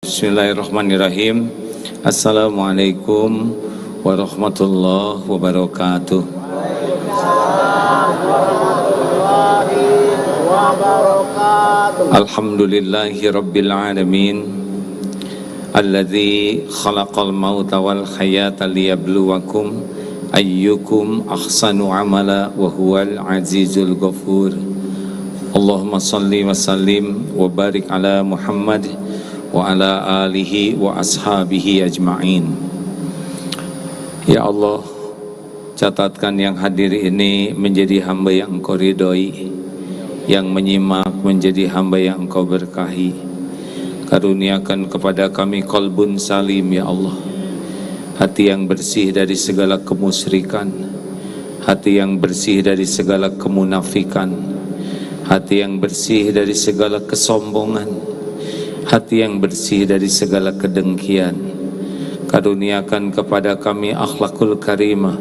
Bismillahirrahmanirrahim. Assalamualaikum warahmatullahi wabarakatuh. Alhamdulillahi rabbil alamin, alladzi khalaqal mauta wal hayata liyabluwakum ayyukum ahsanu amala wa huwal azizul ghafur. Allahumma salli wa sallim wa barik ala Muhammad wa ala alihi wa ashabihi ajma'in. Ya Allah, catatkan yang hadir ini menjadi hamba yang Engkau ridhoi, yang menyimak menjadi hamba yang Engkau berkahi. Karuniakan kepada kami qalbun salim ya Allah, hati yang bersih dari segala kemusyrikan, hati yang bersih dari segala kemunafikan, hati yang bersih dari segala kesombongan, hati yang bersih dari segala kedengkian. Karuniakan kepada kami akhlakul karimah.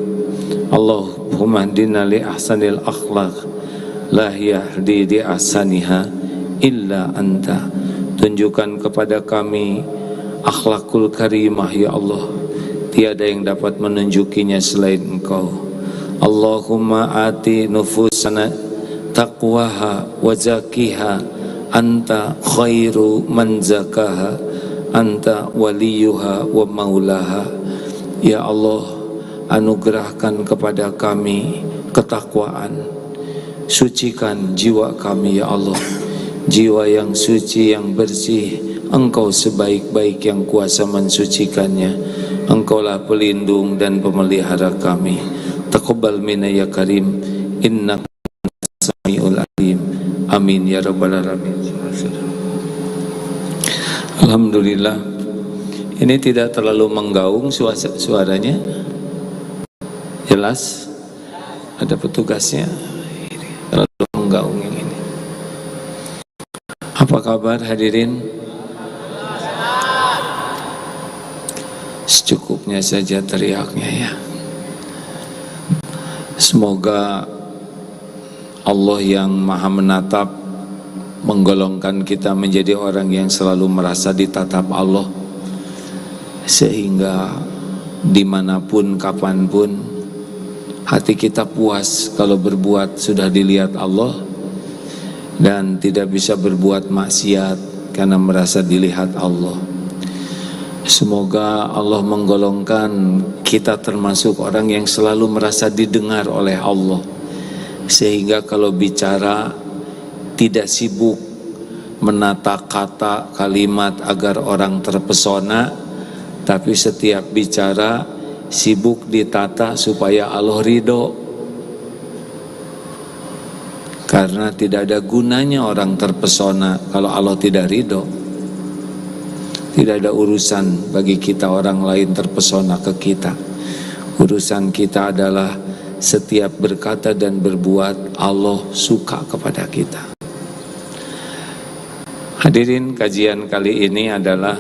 Allahumma hdina li ahsanil akhlak, la yahdi di ahsaniha illa anta. Tunjukkan kepada kami akhlakul karimah ya Allah, tiada yang dapat menunjukinya selain Engkau. Allahumma ati nufusana taqwaha wa zakiha, anta khairu man zakaha, anta waliyuha wa maulaha. Ya Allah, anugerahkan kepada kami ketakwaan, sucikan jiwa kami ya Allah, jiwa yang suci, yang bersih. Engkau sebaik-baik yang kuasa mensucikannya. Engkaulah pelindung dan pemelihara kami. Taqabbal minna ya karim, innaka samiul alim. Amin ya rabbal alamin. Alhamdulillah, ini tidak terlalu menggaung suaranya. Jelas? Ada petugasnya. Terlalu menggaung yang ini. Apa kabar hadirin? Secukupnya saja teriaknya ya. Semoga Allah yang maha menatap menggolongkan kita menjadi orang yang selalu merasa ditatap Allah, sehingga dimanapun kapanpun hati kita puas kalau berbuat sudah dilihat Allah, dan tidak bisa berbuat maksiat karena merasa dilihat Allah. Semoga Allah menggolongkan kita termasuk orang yang selalu merasa didengar oleh Allah, sehingga kalau bicara tidak sibuk menata kata kalimat agar orang terpesona, tapi setiap bicara sibuk ditata supaya Allah ridho. Karena tidak ada gunanya orang terpesona kalau Allah tidak ridho. Tidak ada urusan bagi kita orang lain terpesona ke kita. Urusan kita adalah setiap berkata dan berbuat Allah suka kepada kita. Hadirin, kajian kali ini adalah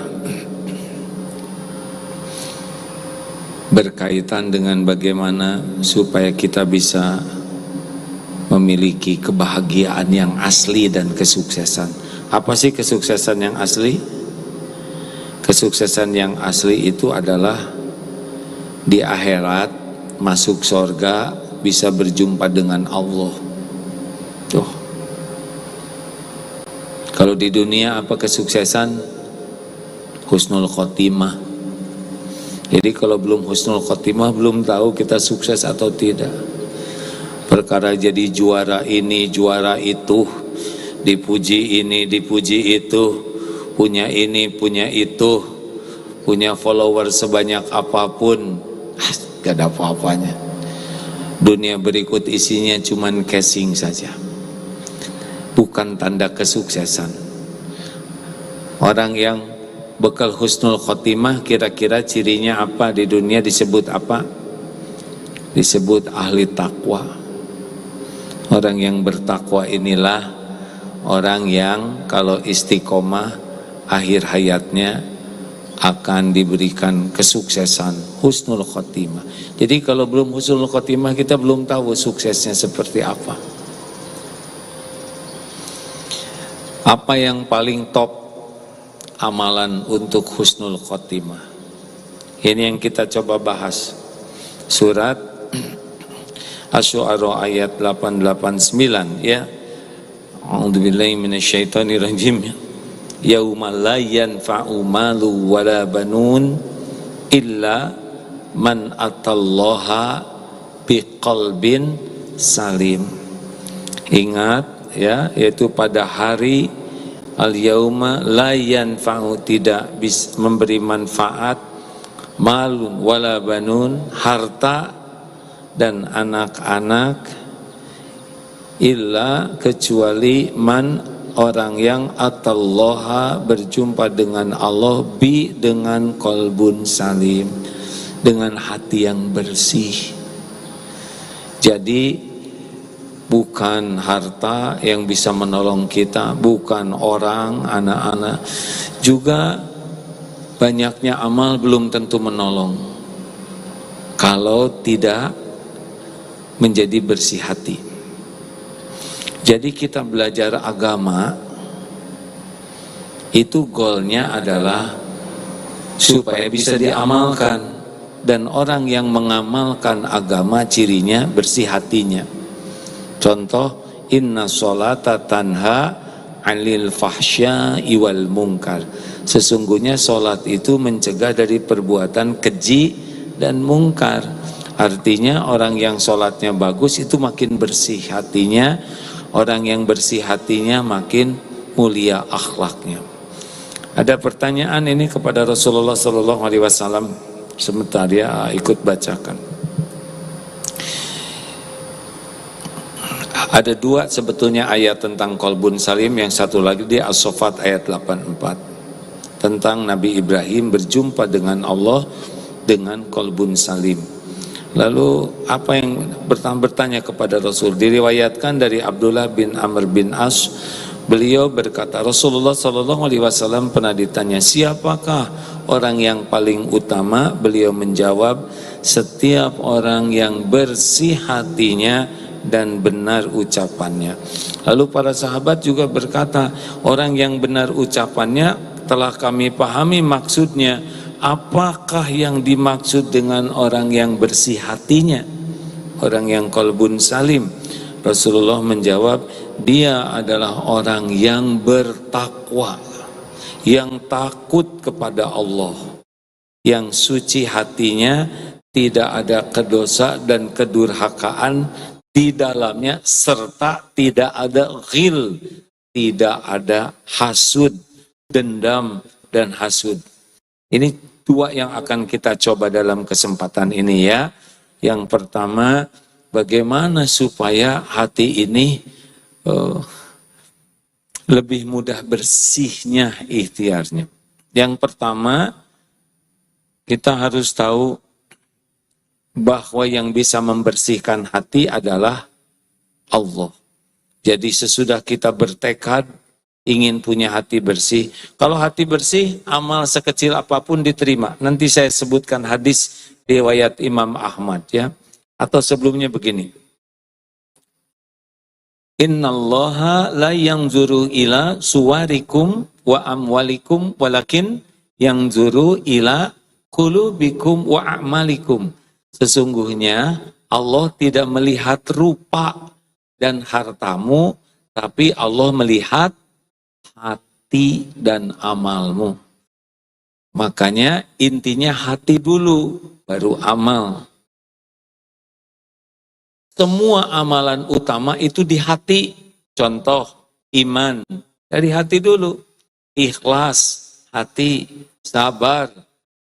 berkaitan dengan bagaimana supaya kita bisa memiliki kebahagiaan yang asli dan kesuksesan. Apa sih kesuksesan yang asli? Kesuksesan yang asli itu adalah di akhirat masuk surga, bisa berjumpa dengan Allah. Tuh. Kalau di dunia apa kesuksesan? Husnul khotimah. Jadi kalau belum husnul khotimah, belum tahu kita sukses atau tidak. Perkara jadi juara ini, juara itu, dipuji ini, dipuji itu, punya ini, punya itu, punya follower sebanyak apapun, gak ada apa-apanya. Dunia berikut isinya cuman casing saja, bukan tanda kesuksesan. Orang yang bekal husnul khotimah, kira-kira cirinya apa di dunia? Disebut apa? Disebut ahli takwa. Orang yang bertakwa inilah orang yang kalau istiqomah akhir hayatnya akan diberikan kesuksesan, husnul khotimah. Jadi kalau belum husnul khotimah, kita belum tahu suksesnya seperti apa. Apa yang paling top amalan untuk husnul khotimah. Ini yang kita coba bahas. Surat Asy-Syu'ara ayat 889 ya. A'udzubillahi minasyaitonirrajim. Yauma la yanfa'u malu wala banun illa man atallaha biqalbin salim. Ingat ya, yaitu pada hari al-yauma la yanfa'u, tidak bisa memberi manfaat, malun wala banun, harta dan anak-anak, illa kecuali man, orang yang atallaha berjumpa dengan Allah, bi dengan qalbun salim, dengan hati yang bersih. Jadi bukan harta yang bisa menolong kita, bukan orang, anak-anak, juga banyaknya amal belum tentu menolong kalau tidak menjadi bersih hati. Jadi kita belajar agama itu goalnya adalah supaya bisa diamalkan, dan orang yang mengamalkan agama cirinya bersih hatinya. Contoh, inna sholata tanha 'anil fahsya'i wal munkar. Sesungguhnya sholat itu mencegah dari perbuatan keji dan mungkar. Artinya orang yang sholatnya bagus itu makin bersih hatinya. Orang yang bersih hatinya makin mulia akhlaknya. Ada pertanyaan ini kepada Rasulullah SAW. Sebentar ya, ikut bacakan. Ada dua sebetulnya ayat tentang qalbun salim, yang satu lagi di As-Saffat ayat 84 tentang Nabi Ibrahim berjumpa dengan Allah dengan qalbun salim. Lalu apa yang bertanya kepada Rasul, diriwayatkan dari Abdullah bin Amr bin As, beliau berkata, Rasulullah SAW pernah ditanya, siapakah orang yang paling utama? Beliau menjawab, setiap orang yang bersih hatinya dan benar ucapannya. Lalu para sahabat juga berkata, orang yang benar ucapannya telah kami pahami maksudnya. Apakah yang dimaksud dengan orang yang bersih hatinya, orang yang qalbun salim? Rasulullah menjawab, dia adalah orang yang bertakwa, yang takut kepada Allah, yang suci hatinya, tidak ada kedosa dan kedurhakaan di dalamnya, serta tidak ada ghil, tidak ada hasud, dendam dan hasud. Ini dua yang akan kita coba dalam kesempatan ini ya. Yang pertama, bagaimana supaya hati ini lebih mudah bersihnya ikhtiarnya. Yang pertama, kita harus tahu bahwa yang bisa membersihkan hati adalah Allah. Jadi sesudah kita bertekad ingin punya hati bersih, kalau hati bersih, amal sekecil apapun diterima. Nanti saya sebutkan hadis riwayat Imam Ahmad ya. Atau sebelumnya begini, innallaha la yanzuru ila suwarikum wa amwalikum walakin yanzuru ila qulubikum wa a'malikum. Sesungguhnya Allah tidak melihat rupa dan hartamu, tapi Allah melihat hati dan amalmu. Makanya intinya hati dulu, baru amal. Semua amalan utama itu di hati. Contoh, iman, dari hati dulu. Ikhlas, hati. Sabar,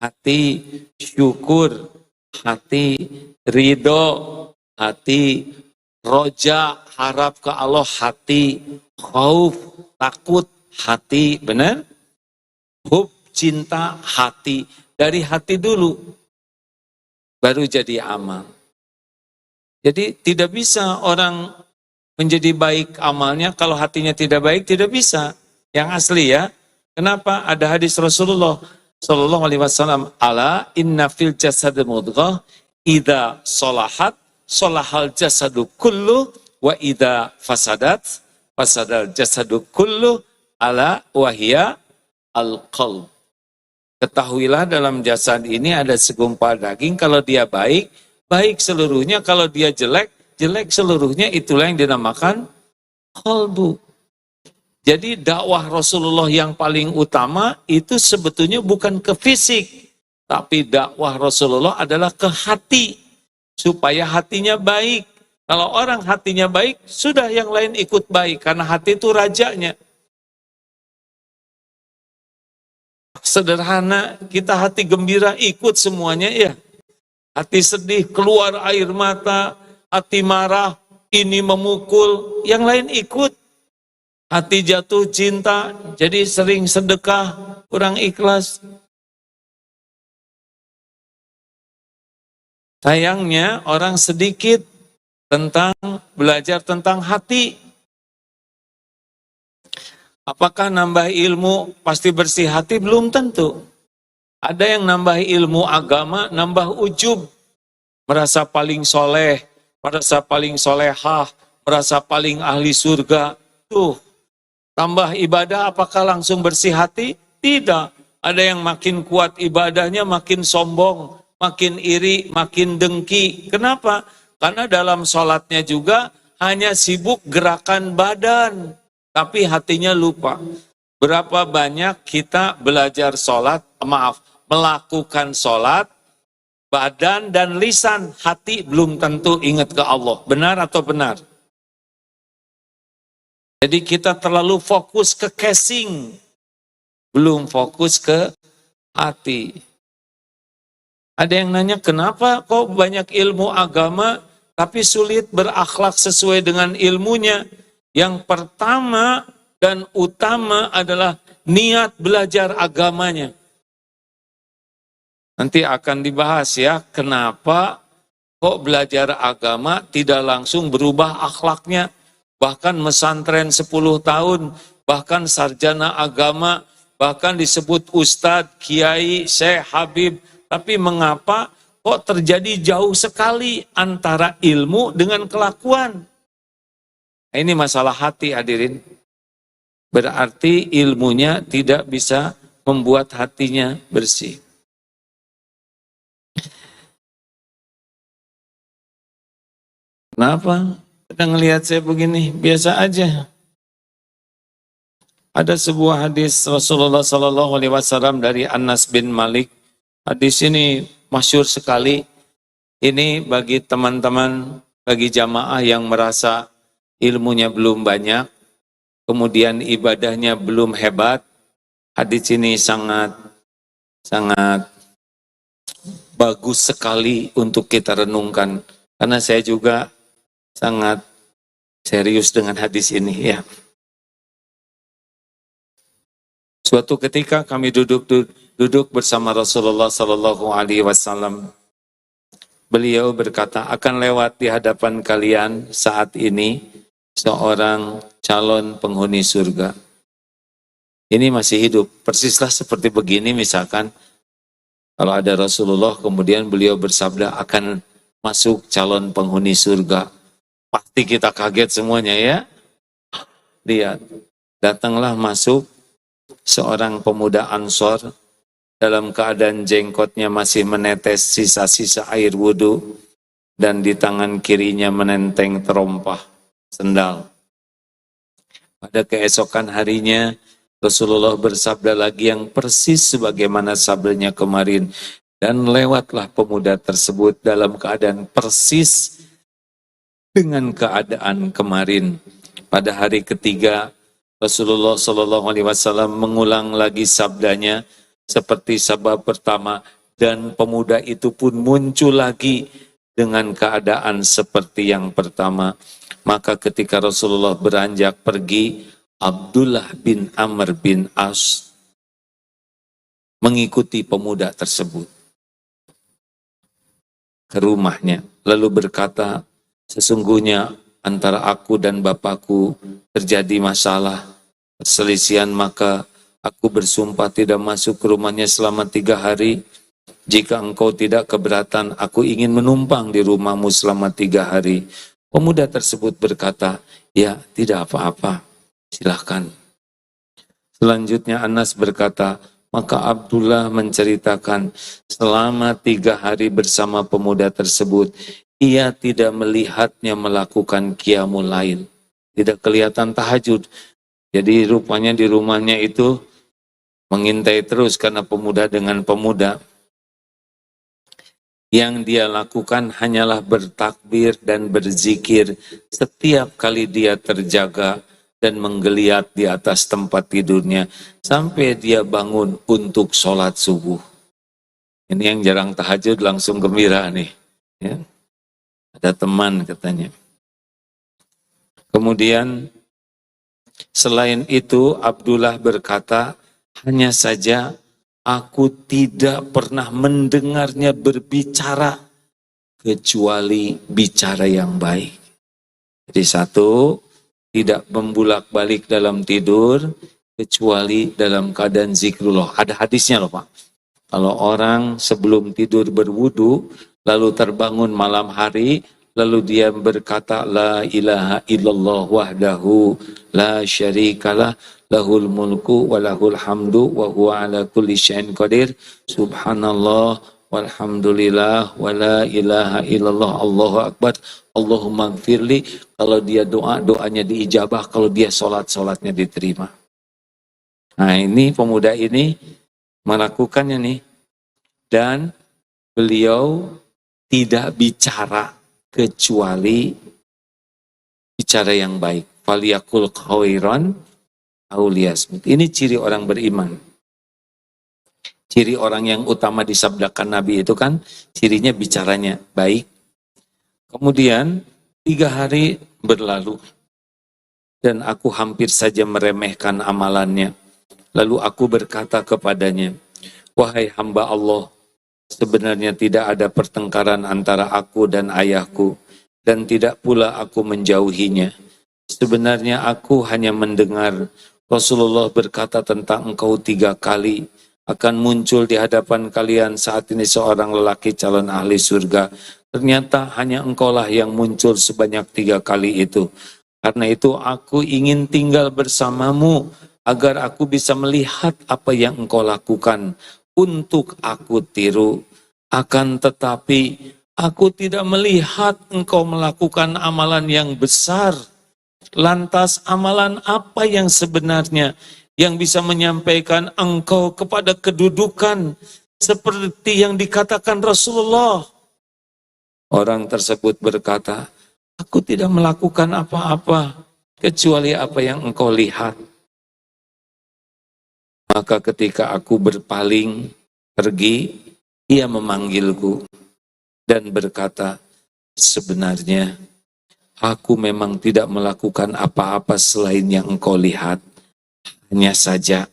hati. Syukur, hati. Ridho, hati. Roja, harap ke Allah, hati. Khauf, takut, hati. Benar? Hub, cinta, hati. Dari hati dulu, baru jadi amal. Jadi tidak bisa orang menjadi baik amalnya kalau hatinya tidak baik, tidak bisa. Yang asli ya. Kenapa? Ada hadis Rasulullah sallallahu alaihi wasallam, ala inna fil jasad mudghah idza salahat salahal jasadu kullu wa idza fasadat fasadal jasadu kullu ala wahia al-qalb. Ketahuilah dalam jasad ini ada segumpal daging, kalau dia baik, baik seluruhnya, kalau dia jelek, jelek seluruhnya, itulah yang dinamakan qalbu. Jadi dakwah Rasulullah yang paling utama itu sebetulnya bukan ke fisik, tapi dakwah Rasulullah adalah ke hati, supaya hatinya baik. Kalau orang hatinya baik, sudah yang lain ikut baik, karena hati itu rajanya. Sederhana, kita hati gembira ikut semuanya ya. Hati sedih, keluar air mata, hati marah, ini memukul, yang lain ikut. Hati jatuh cinta, jadi sering sedekah, kurang ikhlas. Sayangnya orang sedikit belajar tentang hati. Apakah nambah ilmu pasti bersih hati? Belum tentu. Ada yang nambah ilmu agama, nambah ujub. Merasa paling soleh, merasa paling solehah, merasa paling ahli surga. Tuh, tambah ibadah apakah langsung bersih hati? Tidak. Ada yang makin kuat ibadahnya, makin sombong, makin iri, makin dengki. Kenapa? Karena dalam sholatnya juga hanya sibuk gerakan badan, tapi hatinya lupa. Berapa banyak kita belajar sholat, melakukan sholat, badan dan lisan, hati belum tentu ingat ke Allah. Benar atau benar? Jadi kita terlalu fokus ke casing, belum fokus ke hati. Ada yang nanya, kenapa kok banyak ilmu agama, tapi sulit berakhlak sesuai dengan ilmunya? Yang pertama dan utama adalah niat belajar agamanya. Nanti akan dibahas ya, kenapa kok belajar agama tidak langsung berubah akhlaknya. Bahkan mesantren 10 tahun, bahkan sarjana agama, bahkan disebut ustadz, kiai, syekh, habib. Tapi mengapa kok terjadi jauh sekali antara ilmu dengan kelakuan? Ini masalah hati, hadirin. Berarti ilmunya tidak bisa membuat hatinya bersih. Kenapa? Kita ngelihat saya begini, biasa aja. Ada sebuah hadis Rasulullah SAW dari Anas bin Malik. Hadis ini masyhur sekali. Ini bagi teman-teman, bagi jamaah yang merasa ilmunya belum banyak, kemudian ibadahnya belum hebat. Hadis ini sangat bagus sekali untuk kita renungkan. Karena saya juga sangat serius dengan hadis ini ya. Suatu ketika kami duduk bersama Rasulullah SAW. Beliau berkata, akan lewat di hadapan kalian saat ini seorang calon penghuni surga. Ini masih hidup, persislah seperti begini misalkan. Kalau ada Rasulullah kemudian beliau bersabda akan masuk calon penghuni surga. Pasti kita kaget semuanya ya. Lihat, datanglah masuk seorang pemuda Ansor dalam keadaan jenggotnya masih menetes sisa-sisa air wudhu dan di tangan kirinya menenteng terompah sendal. Pada keesokan harinya Rasulullah bersabda lagi yang persis sebagaimana sabdanya kemarin, dan lewatlah pemuda tersebut dalam keadaan persis dengan keadaan kemarin. Pada hari ketiga Rasulullah SAW mengulang lagi sabdanya seperti sabda pertama, dan pemuda itu pun muncul lagi dengan keadaan seperti yang pertama. Maka ketika Rasulullah beranjak pergi, Abdullah bin Amr bin As mengikuti pemuda tersebut ke rumahnya, lalu berkata, sesungguhnya antara aku dan bapakku terjadi masalah, perselisihan, maka aku bersumpah tidak masuk ke rumahnya selama 3 hari. Jika engkau tidak keberatan, aku ingin menumpang di rumahmu selama 3 hari. Pemuda tersebut berkata, ya tidak apa-apa, silahkan. Selanjutnya Anas berkata, maka Abdullah menceritakan selama 3 hari bersama pemuda tersebut, ia tidak melihatnya melakukan qiyamul lail. Tidak kelihatan tahajud. Jadi rupanya di rumahnya itu mengintai terus karena pemuda dengan pemuda. Yang dia lakukan hanyalah bertakbir dan berzikir setiap kali dia terjaga dan menggeliat di atas tempat tidurnya sampai dia bangun untuk sholat subuh. Ini yang jarang tahajud langsung gembira nih. Ya. Ada teman katanya. Kemudian selain itu Abdullah berkata, hanya saja aku tidak pernah mendengarnya berbicara kecuali bicara yang baik. Jadi satu, tidak membulak-balik dalam tidur kecuali dalam keadaan zikrullah. Ada hadisnya loh Pak. Kalau orang sebelum tidur berwudu, lalu terbangun malam hari, lalu dia berkata, La ilaha illallah wahdahu, la syarikalah, lahul mulku wa lahul hamdu wa huwa ala kulli syai'in qadir, subhanallah walhamdulillah wa la ilaha illallah, Allahu akbar, Allahumma gfirli. Kalau dia doa, doanya diijabah. Kalau dia sholat, sholatnya diterima. Nah ini pemuda ini melakukannya nih. Dan beliau tidak bicara kecuali bicara yang baik. Faliyakul khairan aw liyasmut. Ini ciri orang beriman. Ciri orang yang utama disabdakan Nabi itu kan cirinya bicaranya baik. Kemudian 3 hari berlalu dan aku hampir saja meremehkan amalannya. Lalu aku berkata kepadanya, wahai hamba Allah, sebenarnya tidak ada pertengkaran antara aku dan ayahku, dan tidak pula aku menjauhinya. Sebenarnya aku hanya mendengar Rasulullah berkata tentang engkau 3 kali akan muncul di hadapan kalian saat ini seorang lelaki calon ahli surga. Ternyata hanya engkaulah yang muncul sebanyak 3 kali itu. Karena itu aku ingin tinggal bersamamu agar aku bisa melihat apa yang engkau lakukan untuk aku tiru. Akan tetapi aku tidak melihat engkau melakukan amalan yang besar. Lantas amalan apa yang sebenarnya yang bisa menyampaikan engkau kepada kedudukan seperti yang dikatakan Rasulullah? Orang tersebut berkata, aku tidak melakukan apa-apa kecuali apa yang engkau lihat. Maka ketika aku berpaling pergi, ia memanggilku dan berkata, sebenarnya aku memang tidak melakukan apa-apa selain yang engkau lihat. Hanya saja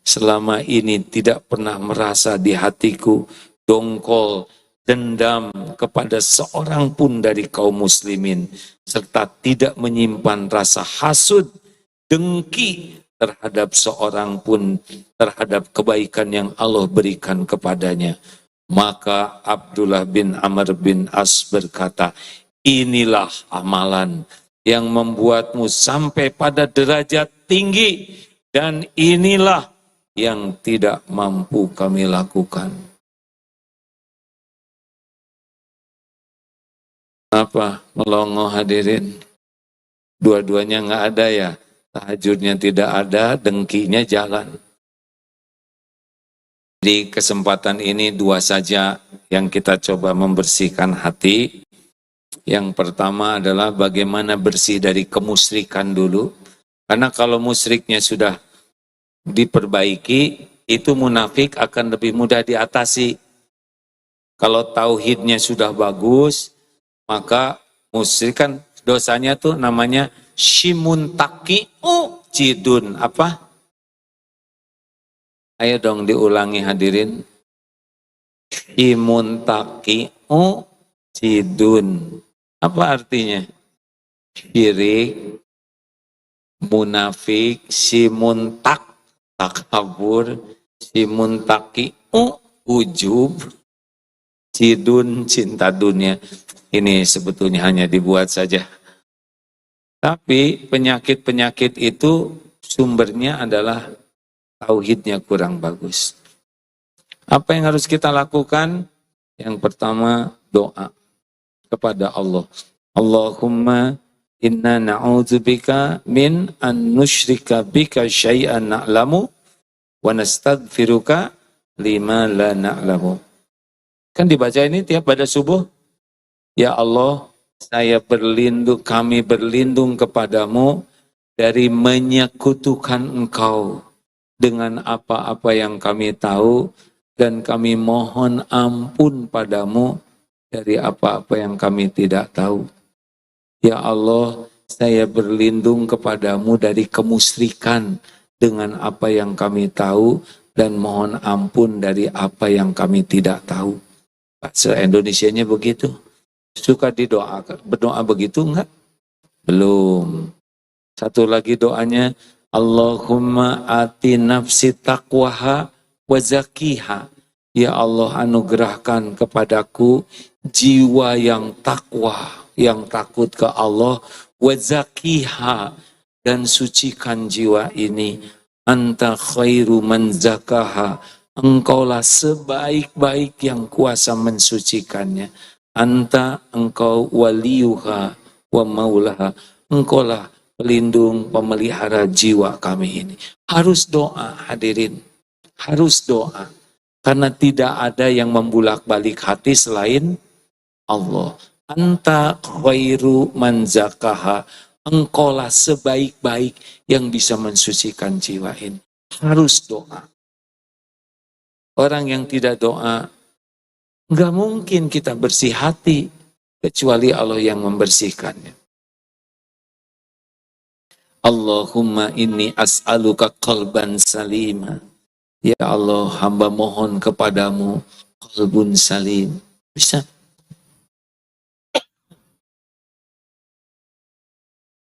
selama ini tidak pernah merasa di hatiku dongkol, dendam kepada seorang pun dari kaum muslimin, serta tidak menyimpan rasa hasud, dengki terhadap seorang pun terhadap kebaikan yang Allah berikan kepadanya. Maka Abdullah bin Amr bin As berkata, inilah amalan yang membuatmu sampai pada derajat tinggi, dan inilah yang tidak mampu kami lakukan. Apa? Melongo hadirin? Dua-duanya nggak ada ya? Tahajudnya tidak ada, dengkinya jalan. Di kesempatan ini 2 saja yang kita coba membersihkan hati. Yang pertama adalah bagaimana bersih dari kemusyrikan dulu. Karena kalau musyriknya sudah diperbaiki, itu munafik akan lebih mudah diatasi. Kalau tauhidnya sudah bagus, maka musyrik kan dosanya tuh namanya shimuntaki'u jidun. Apa? Ayo dong diulangi hadirin. Shimuntaki'u jidun. Apa artinya? Syirik, munafik, simuntak, takabur, simuntaki'u, ujub, jidun, cinta dunia. Ini sebetulnya hanya dibuat saja. Tapi penyakit-penyakit itu sumbernya adalah tauhidnya kurang bagus. Apa yang harus kita lakukan? Yang pertama, doa kepada Allah. Allahumma inna na'udzubika min an nusyrika bika syai'an na'lamu wa nastaghfiruka lima la na'lamu. Kan dibaca ini tiap pada subuh. Ya Allah, kami berlindung kepadamu dari menyekutukan Engkau dengan apa-apa yang kami tahu, dan kami mohon ampun padamu dari apa-apa yang kami tidak tahu. Ya Allah, saya berlindung kepadamu dari kemusyrikan dengan apa yang kami tahu, dan mohon ampun dari apa yang kami tidak tahu. Bahasa Indonesianya begitu. Suka berdoa begitu enggak? Belum. Satu lagi doanya, Allahumma ati nafsi taqwaha wa zakiha. Ya Allah, anugerahkan kepadaku jiwa yang takwa, yang takut ke Allah, wa zakiha, dan sucikan jiwa ini. Anta khairu man zakaha. Engkaulah sebaik-baik yang kuasa mensucikannya. Anta, engkau waliyuha wa maulaha. Engkaulah pelindung, pemelihara jiwa kami ini. Harus doa, hadirin. Harus doa. Karena tidak ada yang membulak-balik hati selain Allah. Anta khairu man zakaha. Engkaulah sebaik-baik yang bisa mensucikan jiwa ini. Harus doa. Orang yang tidak doa, nggak mungkin kita bersih hati, kecuali Allah yang membersihkannya. Allahumma inni as'aluka qalban salima. Ya Allah, hamba mohon kepadamu qalbun salim. Bisa?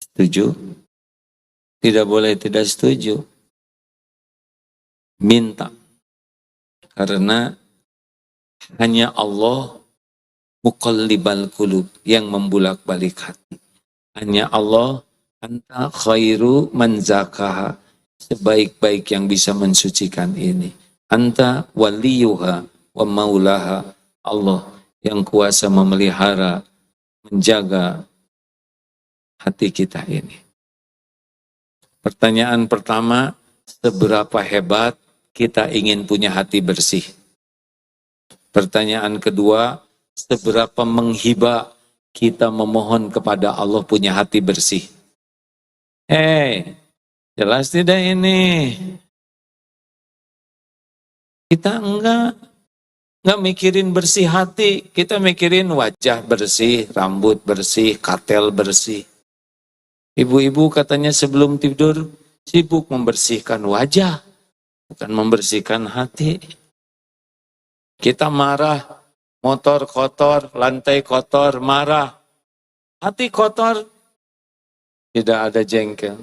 Setuju? Tidak boleh tidak setuju. Minta. Karena hanya Allah muqallibal qulub, yang membulak-balik hati. Hanya Allah, anta khairu man zakaha, sebaik-baik yang bisa mensucikan ini. Anta waliyuha wa maulaha, Allah yang kuasa memelihara, menjaga hati kita ini. Pertanyaan pertama, seberapa hebat kita ingin punya hati bersih? Pertanyaan kedua, seberapa menghibah kita memohon kepada Allah punya hati bersih? Jelas tidak ini? Kita enggak mikirin bersih hati, kita mikirin wajah bersih, rambut bersih, katel bersih. Ibu-ibu katanya sebelum tidur sibuk membersihkan wajah, bukan membersihkan hati. Kita marah, motor kotor, lantai kotor, marah. Hati kotor, tidak ada jengkel.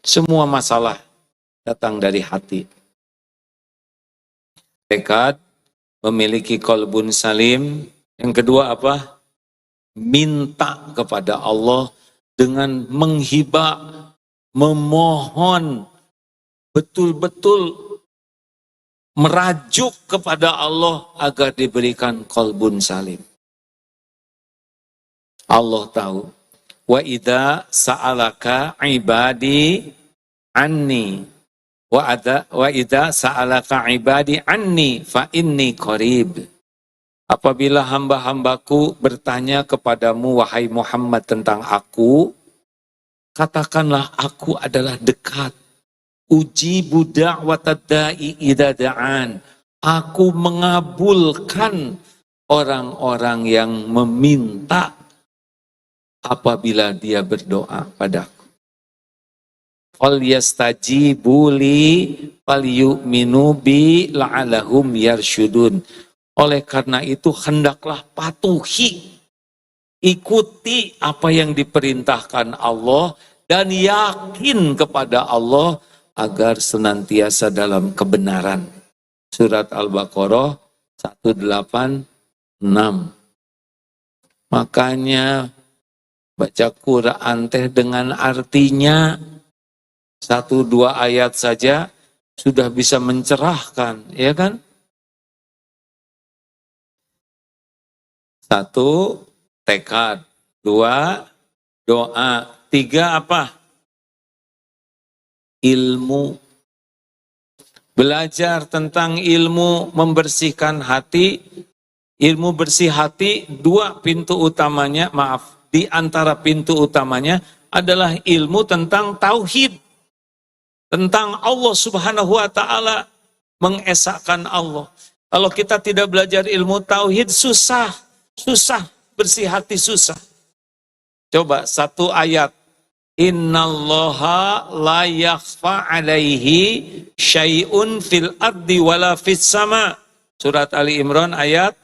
Semua masalah datang dari hati. Tekad memiliki qalbun salim. Yang kedua apa? Minta kepada Allah dengan menghibah, memohon, betul-betul merajuk kepada Allah agar diberikan qalbun salim. Allah tahu. Wa idza sa'alaka ibadi anni wa idza sa'alaka ibadi anni fa inni qarib. Apabila hamba-hambaku bertanya kepadamu wahai Muhammad tentang aku, katakanlah aku adalah dekat. Ujibu da'watad da'i idza da'an. Aku mengabulkan orang-orang yang meminta apabila dia berdoa padaku. Falyastajibu li falyu'minu bi la'alahum yarsyudun. Oleh karena itu hendaklah patuhi, ikuti apa yang diperintahkan Allah dan yakin kepada Allah agar senantiasa dalam kebenaran. Surat Al-Baqarah 186. Makanya baca Quran teh dengan artinya, 1-2 ayat saja sudah bisa mencerahkan, ya kan? 1, tekad. 2, doa. 3, apa? Ilmu. Belajar tentang ilmu membersihkan hati. Ilmu bersih hati, 2 pintu utamanya, di antara pintu utamanya adalah ilmu tentang tauhid. Tentang Allah Subhanahu wa ta'ala, mengesahkan Allah. Kalau kita tidak belajar ilmu tauhid, susah bersih hati, susah. Coba 1 ayat. Innallaha la yakhfa alaihi syai'un fil ardi wala fis sama. Surat Ali Imran ayat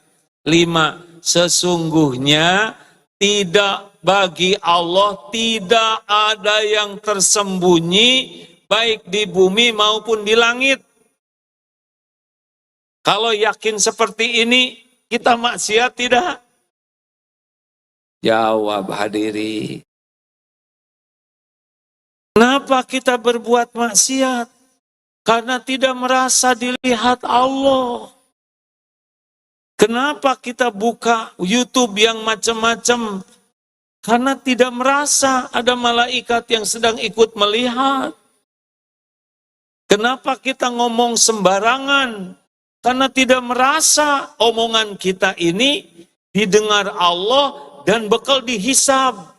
5. Sesungguhnya tidak bagi Allah tidak ada yang tersembunyi baik di bumi maupun di langit. Kalau yakin seperti ini, kita maksiat tidak? Jawab hadiri. Kenapa kita berbuat maksiat? Karena tidak merasa dilihat Allah. Kenapa kita buka YouTube yang macam-macam? Karena tidak merasa ada malaikat yang sedang ikut melihat. Kenapa kita ngomong sembarangan? Karena tidak merasa omongan kita ini didengar Allah dan bakal dihisab.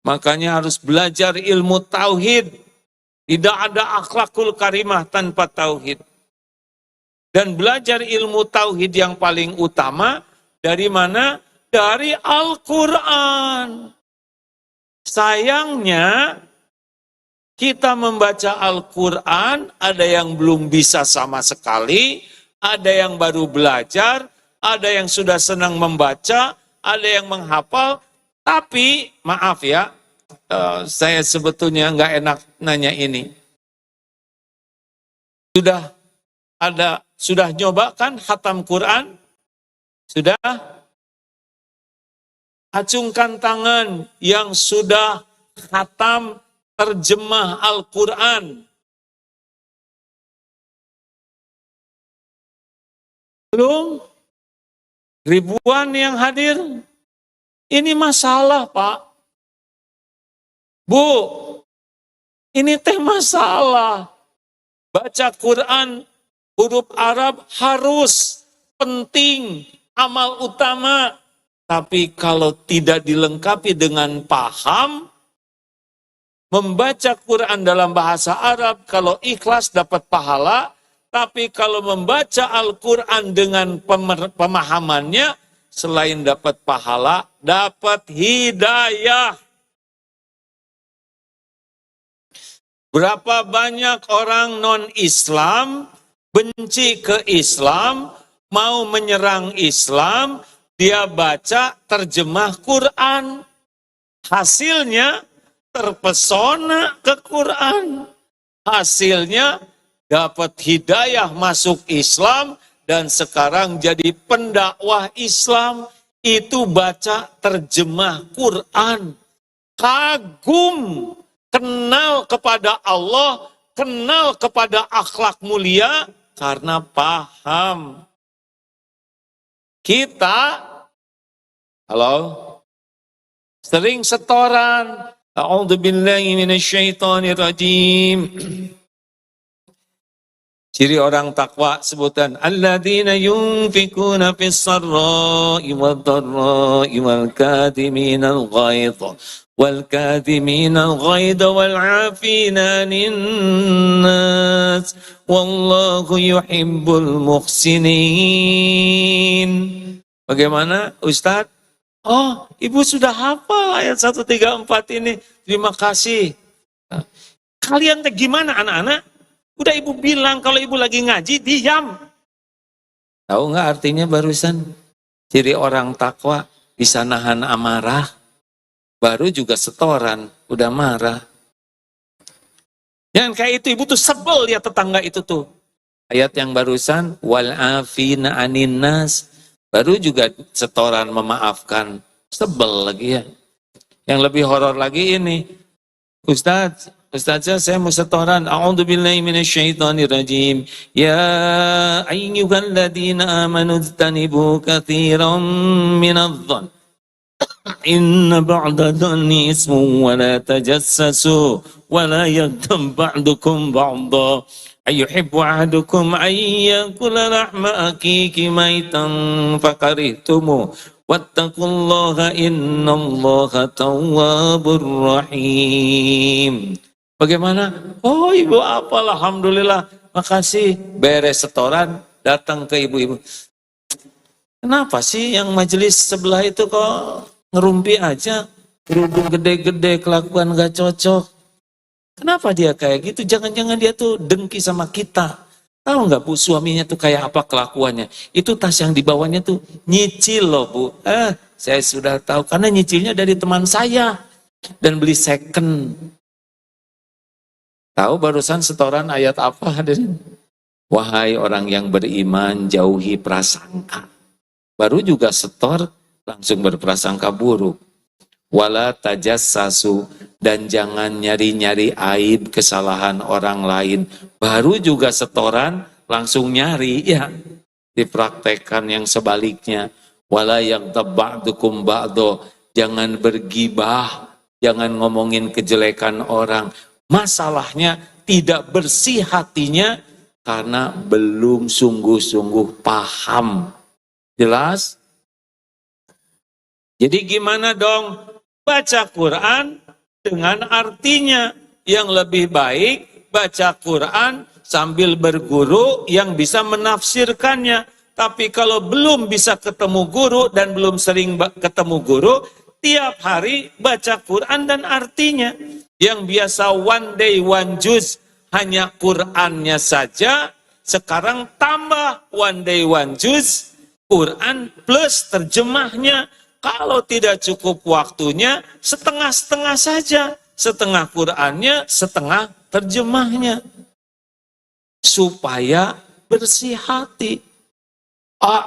Makanya harus belajar ilmu tauhid. Tidak ada akhlakul karimah tanpa tauhid. Dan belajar ilmu tauhid yang paling utama dari mana? Dari Al-Quran. Sayangnya, kita membaca Al-Quran, ada yang belum bisa sama sekali, ada yang baru belajar, ada yang sudah senang membaca, ada yang menghafal, tapi maaf ya, saya sebetulnya nggak enak nanya ini. Sudah nyoba kan khatam Quran? Sudah? Acungkan tangan yang sudah khatam terjemah Al-Quran. Belum? Ribuan yang hadir. Ini masalah, Pak. Bu, ini teh masalah. Baca Quran, huruf Arab harus, penting, amal utama. Tapi kalau tidak dilengkapi dengan paham, membaca Quran dalam bahasa Arab, kalau ikhlas dapat pahala, tapi kalau membaca Al-Quran dengan pemahamannya, selain dapat pahala, dapat hidayah. Berapa banyak orang non-Islam, benci ke Islam, mau menyerang Islam, dia baca terjemah Quran. Hasilnya, terpesona ke Quran. Hasilnya dapat hidayah masuk Islam dan sekarang jadi pendakwah Islam. Itu baca terjemah Quran. Kagum, kenal kepada Allah, kenal kepada akhlak mulia karena paham. Kita, halo, sering setoran. A'udzubillahi minasyaitonirrajim. Ciri orang takwa sebutan alladzina yunfikuna fis sarra'i wad-dharra'i wal kadhiminal ghaidha wal kadhiminal ghaidha wal 'afina 'anil nas wallahu yuhibbul muhsinin. Bagaimana Ustaz? Oh, Ibu sudah hafal ayat 134 ini. Terima kasih. Kalian gimana anak-anak? Udah Ibu bilang kalau Ibu lagi ngaji, diam. Tahu nggak artinya barusan? Ciri orang takwa bisa nahan amarah. Baru juga setoran, udah marah. Jangan kayak itu, Ibu tuh sebel lihat tetangga itu tuh. Ayat yang barusan, wal afina anin nas. Baru juga setoran memaafkan. Sebel lagi ya. Yang lebih horor lagi ini. Ustadz, Ustazah, saya mau setoran. A'udzubillahi minasyaitonirrajim. Ya ayyuhalladzina amanu ijtanibu katsiran minadh-dhann. Inna ba'da dhanni ismun wa la tajassasu wa la yaghtab ba'dukum ba'dha. Ayuhibbu ahadukum an yakula lahma akiki maitan fakarihtumu. Wattaqullaha innallaha tawwabur rahim. Bagaimana? Oh, ibu apal, alhamdulillah. Makasih. Beres setoran, datang ke ibu-ibu. Kenapa sih yang majelis sebelah itu kok ngerumpi aja? Kerudung gede-gede, kelakuan gak cocok. Kenapa dia kayak gitu? Jangan-jangan dia tuh dengki sama kita. Tahu nggak Bu, suaminya tuh kayak apa kelakuannya? Itu tas yang dibawanya tuh nyicil loh Bu. Saya sudah tahu karena nyicilnya dari teman saya dan beli second. Tahu barusan setoran ayat apa hadirin? Wahai orang yang beriman, jauhi prasangka. Baru juga setor langsung berprasangka buruk. Wala tajassasu, dan jangan nyari-nyari aib kesalahan orang lain. Baru juga setoran langsung nyari, ya dipraktekkan yang sebaliknya. Wala yaghtab ba'dukum ba'dha, jangan bergibah, jangan ngomongin kejelekan orang. Masalahnya tidak bersih hatinya karena belum sungguh-sungguh paham. Jelas? Jadi gimana dong? Baca Quran dengan artinya. Yang lebih baik baca Quran sambil berguru yang bisa menafsirkannya. Tapi kalau belum bisa ketemu guru dan belum sering ketemu guru, tiap hari baca Quran dan artinya. Yang biasa one day one juz hanya Qurannya saja, sekarang tambah one day one juz, Quran plus terjemahnya. Kalau tidak cukup waktunya, setengah-setengah saja. Setengah Qur'annya, setengah terjemahnya. Supaya bersih hati.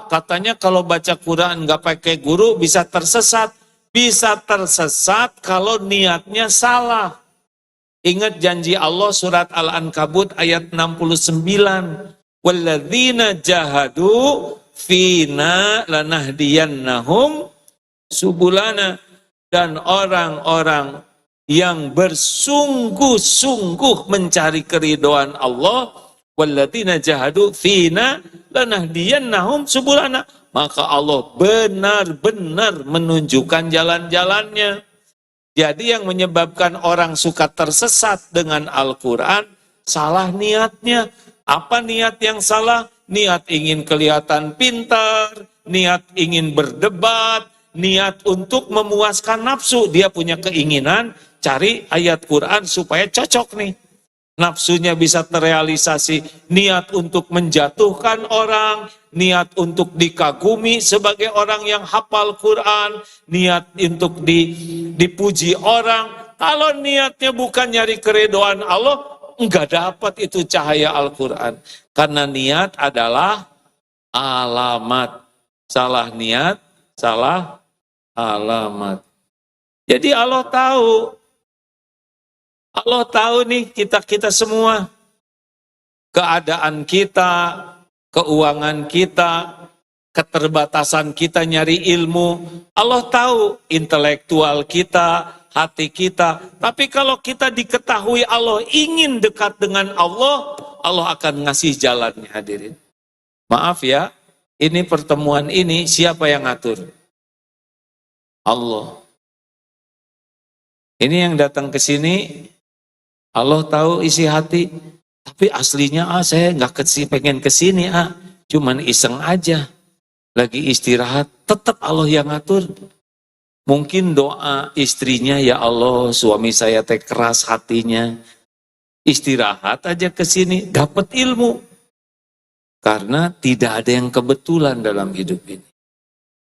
Katanya kalau baca Quran nggak pakai guru bisa tersesat. Bisa tersesat kalau niatnya salah. Ingat janji Allah surat Al-Ankabut ayat 69. Walladzina jahadu fina lanahdiyannahum subulana, dan orang-orang yang bersungguh-sungguh mencari keridhaan Allah, walladzina jahadu fina lanahdiyannahum subulana, maka Allah benar-benar menunjukkan jalan-jalannya. Jadi yang menyebabkan orang suka tersesat dengan Al-Quran, salah niatnya. Apa niat yang salah? Niat ingin kelihatan pintar, niat ingin berdebat, niat untuk memuaskan nafsu. Dia punya keinginan cari ayat Quran supaya cocok nih. Nafsunya bisa terrealisasi. Niat untuk menjatuhkan orang, niat untuk dikagumi sebagai orang yang hafal Quran, niat untuk dipuji orang. Kalau niatnya bukan nyari keridhaan Allah, enggak dapat itu cahaya Al-Quran. Karena niat adalah alamat. Salah niat, salah alamat. Jadi Allah tahu nih kita semua, keadaan kita, keuangan kita, keterbatasan kita nyari ilmu. Allah tahu intelektual kita, hati kita. Tapi kalau kita diketahui Allah ingin dekat dengan Allah, Allah akan ngasih jalannya hadirin. Maaf ya, ini pertemuan ini siapa yang ngatur? Allah. Ini yang datang ke sini, Allah tahu isi hati, tapi aslinya saya nggak pengen ke sini, cuman iseng aja, lagi istirahat, tetap Allah yang ngatur. Mungkin doa istrinya, ya Allah, suami saya teh keras hatinya, istirahat aja ke sini, dapat ilmu. Karena tidak ada yang kebetulan dalam hidup ini.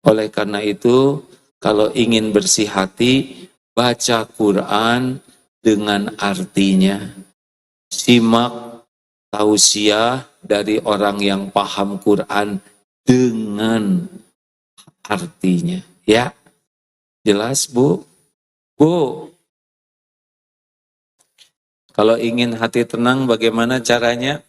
Oleh karena itu, kalau ingin bersih hati, baca Quran dengan artinya. Simak tausiah dari orang yang paham Quran dengan artinya. Ya, jelas Bu? Bu, Kalau ingin hati tenang bagaimana caranya?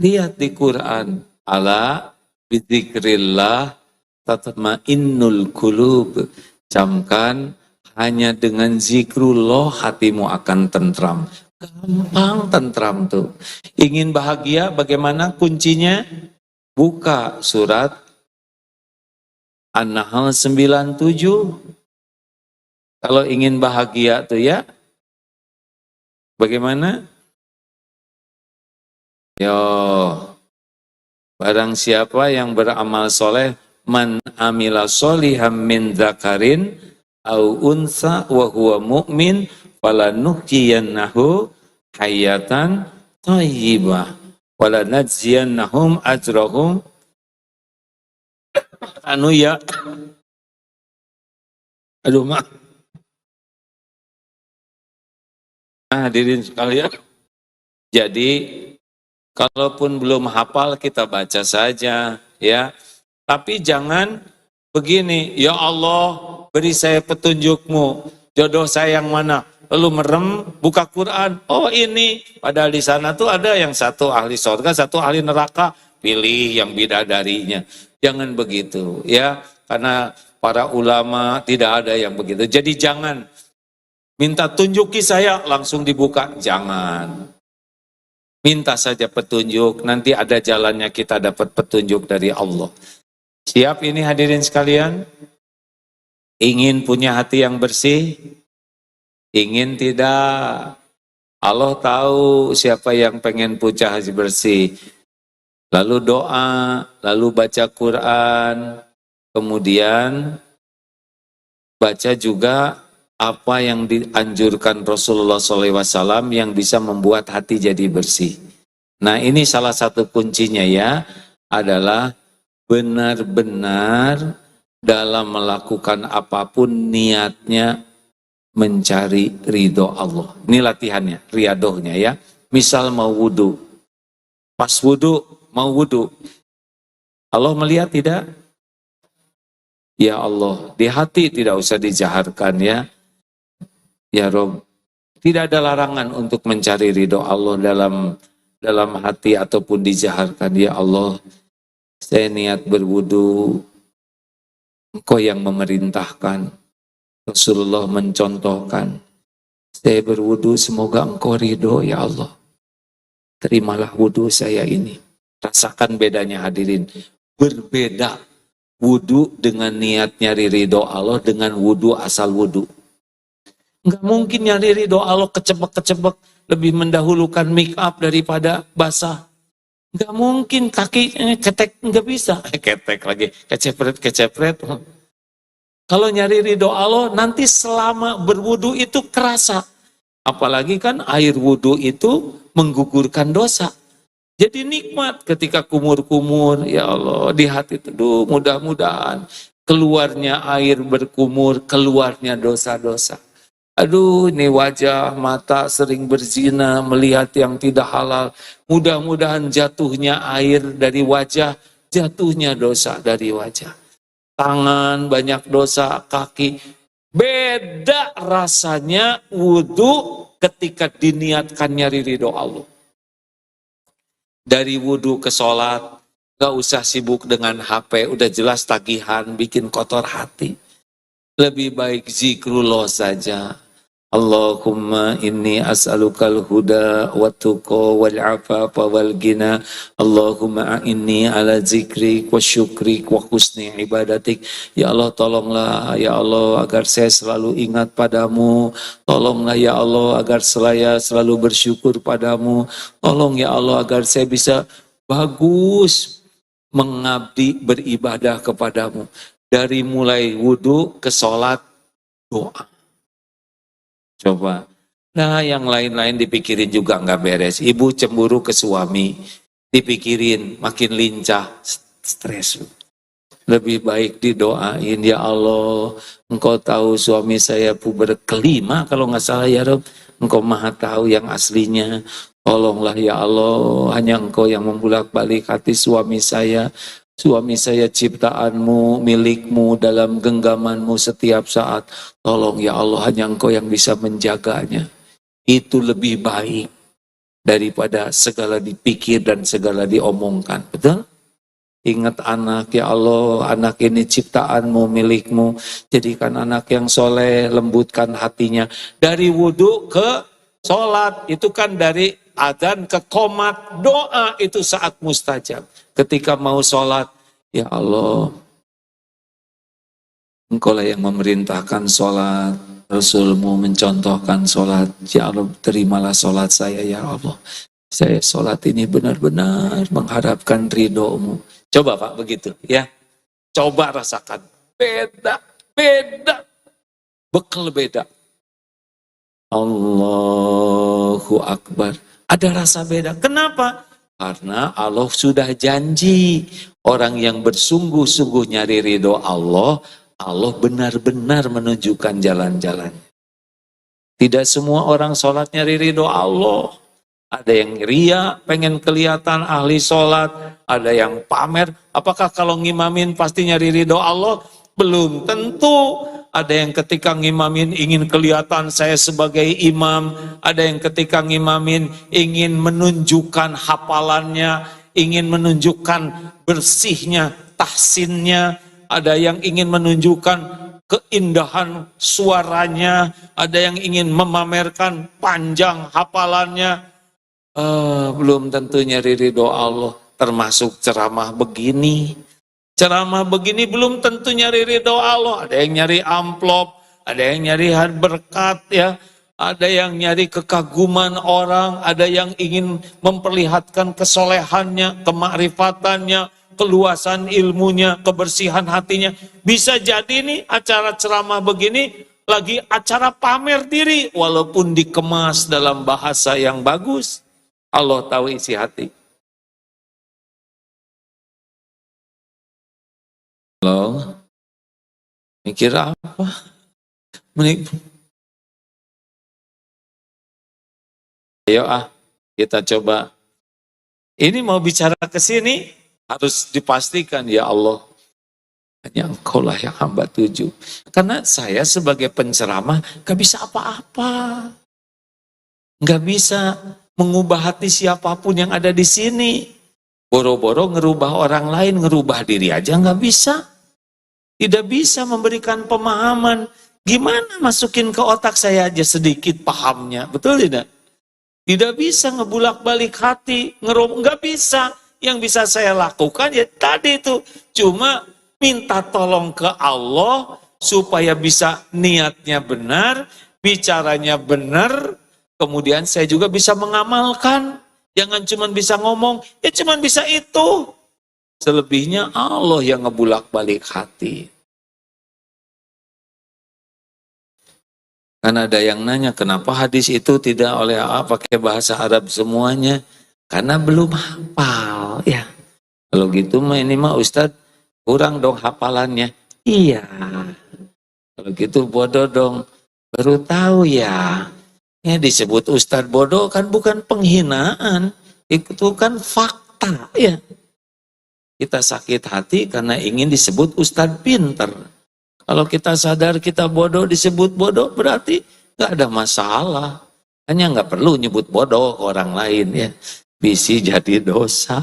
Lihat di Quran. Ala bidzikrillah tatma'innul qulub. Camkan, hanya dengan zikrullah hatimu akan tentram. Gampang tentram tuh. Ingin bahagia bagaimana kuncinya? Buka surat An-Nahl 97. Kalau ingin bahagia tuh ya, bagaimana? Yo, barang siapa yang beramal soleh, man amila soliham min dzakarin au unsa wa huwa mu'min falanuhyiyannahu hayatan thayyibah walanajziyannahum ajrahum anu ya aduh maaf. Hadirin sekalian, jadi kalaupun belum hafal kita baca saja ya. Tapi jangan begini, ya Allah beri saya petunjukmu, jodoh saya yang mana? Lalu merem, buka Quran, oh ini, padahal di sana tuh ada yang satu ahli surga, satu ahli neraka, pilih yang bidadarinya. Jangan begitu ya, karena para ulama tidak ada yang begitu. Jadi jangan minta tunjuki saya langsung dibuka, jangan. Minta saja petunjuk, nanti ada jalannya kita dapat petunjuk dari Allah. Siap ini hadirin sekalian? Ingin punya hati yang bersih? Ingin tidak? Allah tahu siapa yang pengen punya hati bersih. Lalu doa, lalu baca Quran, kemudian baca juga apa yang dianjurkan Rasulullah SAW yang bisa membuat hati jadi bersih. Nah ini salah satu kuncinya ya, adalah benar-benar dalam melakukan apapun niatnya mencari ridho Allah. Ini latihannya, riadohnya ya. Misal mau wudhu, pas wudhu, mau wudhu, Allah melihat tidak? Ya Allah, di hati tidak usah dijaharkan ya. Ya Rob, tidak ada larangan untuk mencari ridho Allah dalam hati ataupun dijaharkan. Ya Allah, saya niat berwudu, Engkau yang memerintahkan, Rasulullah mencontohkan. Saya berwudu, semoga Engkau ridho ya Allah. Terimalah wudu saya ini. Rasakan bedanya hadirin. Berbeda wudu dengan niat nyari ridho Allah dengan wudu asal wudu. Enggak mungkin nyari ridho Allah kecebek-kecebek, lebih mendahulukan make up daripada basah. Enggak mungkin kaki ketek, enggak bisa. Ketek lagi, kecepret. Kalau nyari ridho Allah, nanti selama berwudu itu kerasa. Apalagi kan air wudu itu menggugurkan dosa. Jadi nikmat ketika kumur-kumur, ya Allah, di hati itu, mudah-mudahan keluarnya air berkumur, keluarnya dosa-dosa. Aduh, ini wajah, mata sering berzina, melihat yang tidak halal. Mudah-mudahan jatuhnya air dari wajah, jatuhnya dosa dari wajah. Tangan banyak dosa, kaki. Beda rasanya wudhu ketika diniatkan nyari ridho Allah. Dari wudhu ke sholat, gak usah sibuk dengan HP, udah jelas tagihan, bikin kotor hati. Lebih baik zikrullah saja. Allahumma inni as'alukal huda wa tuqa wal afafa wal ghina. Allahumma inni ala zikrik wa syukrik wa husni ibadatik. Ya Allah, tolonglah ya Allah agar saya selalu ingat padamu. Tolonglah ya Allah agar saya selalu bersyukur padamu. Tolong ya Allah agar saya bisa bagus mengabdi beribadah kepadamu. Dari mulai wudhu ke sholat, doa. Coba. Nah yang lain-lain dipikirin juga nggak beres. Ibu cemburu ke suami, dipikirin makin lincah, stres. Lebih baik didoain, ya Allah, Engkau tahu suami saya puber kelima kalau nggak salah ya Rob. Engkau maha tahu yang aslinya. Tolonglah ya Allah, hanya Engkau yang membulak-balik hati suami saya. Suami saya ciptaanmu, milikmu, dalam genggamanmu setiap saat. Tolong ya Allah, hanya Engkau yang bisa menjaganya. itu lebih baik daripada segala dipikir dan segala diomongkan. Betul? Ingat anak, ya Allah, anak ini ciptaanmu, milikmu. Jadikan anak yang soleh, lembutkan hatinya. Dari wudhu ke sholat, itu kan dari adzan ke qomat. Doa itu saat mustajab. Ketika mau sholat, ya Allah, Engkaulah yang memerintahkan sholat. Rasulmu mencontohkan sholat. Ya Allah, terimalah sholat saya, ya Allah. Saya sholat ini benar-benar mengharapkan ridhomu. Coba Pak begitu ya. Coba rasakan. Beda. Bekal beda. Allahu Akbar. Ada rasa beda. Kenapa? Karena Allah sudah janji. Orang yang bersungguh-sungguh nyari ridho Allah, Allah benar-benar menunjukkan jalan-jalan. Tidak semua orang sholat nyari ridho Allah. Ada yang ria, pengen kelihatan ahli sholat. Ada yang pamer. Apakah kalau ngimamin pasti nyari ridho Allah? Belum tentu. Ada yang ketika ngimamin ingin kelihatan saya sebagai imam. Ada yang ketika ngimamin ingin menunjukkan hafalannya. Ingin menunjukkan bersihnya, tahsinnya. Ada yang ingin menunjukkan keindahan suaranya. Ada yang ingin memamerkan panjang hafalannya. Belum tentu nyari ridho Allah, termasuk ceramah begini. Ceramah begini belum tentu nyari ridho Allah. Ada yang nyari amplop, ada yang nyari berkat ya, ada yang nyari kekaguman orang, ada yang ingin memperlihatkan kesolehannya, kemakrifatannya, keluasan ilmunya, kebersihan hatinya. Bisa jadi nih acara ceramah begini lagi acara pamer diri, walaupun dikemas dalam bahasa yang bagus. Allah tahu isi hati. Halo? Mikir apa? Ayo kita coba. Ini mau bicara ke sini, harus dipastikan ya Allah. Hanya Engkau lah yang hamba tuju. Karena saya sebagai penceramah gak bisa apa-apa. Gak bisa mengubah hati siapapun yang ada di sini. Boro-boro ngerubah orang lain, ngerubah diri aja nggak bisa. Tidak bisa memberikan pemahaman. Gimana masukin ke otak saya aja sedikit pahamnya, betul tidak? Tidak bisa ngebulak-balik hati, nggak bisa. Yang bisa saya lakukan ya tadi itu, cuma minta tolong ke Allah supaya bisa niatnya benar, bicaranya benar. Kemudian saya juga bisa mengamalkan. Jangan cuma bisa ngomong, ya cuma bisa itu. Selebihnya Allah yang ngebulak-balik hati. Kan ada yang nanya, kenapa hadis itu tidak oleh pakai bahasa Arab semuanya? Karena belum hafal. Ya, kalau gitu mah ini mah Ustadz kurang dong hafalannya. Iya. Kalau gitu bodoh dong. Baru tahu ya. Ya disebut Ustadz bodoh kan bukan penghinaan, itu kan fakta ya. Kita sakit hati karena ingin disebut Ustadz pinter. Kalau kita sadar kita bodoh disebut bodoh berarti gak ada masalah. Hanya gak perlu nyebut bodoh ke orang lain ya. Bisi jadi dosa.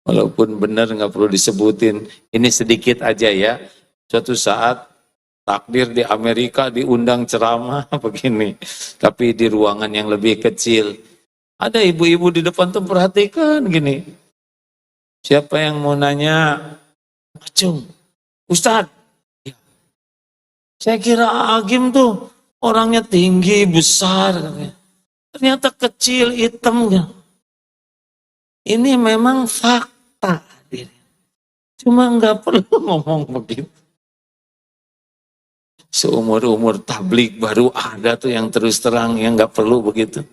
Walaupun benar gak perlu disebutin. Ini sedikit aja ya. Suatu saat takdir di Amerika diundang ceramah begini. Tapi di ruangan yang lebih kecil. Ada ibu-ibu di depan tuh perhatikan gini. Siapa yang mau nanya? Acung, Ustadz. Ya. Saya kira Agim tuh orangnya tinggi, besar. Ternyata kecil, hitam. Ini memang fakta. Cuma nggak perlu ngomong begitu. Seumur-umur tablik baru ada tuh yang terus terang yang nggak perlu begitu.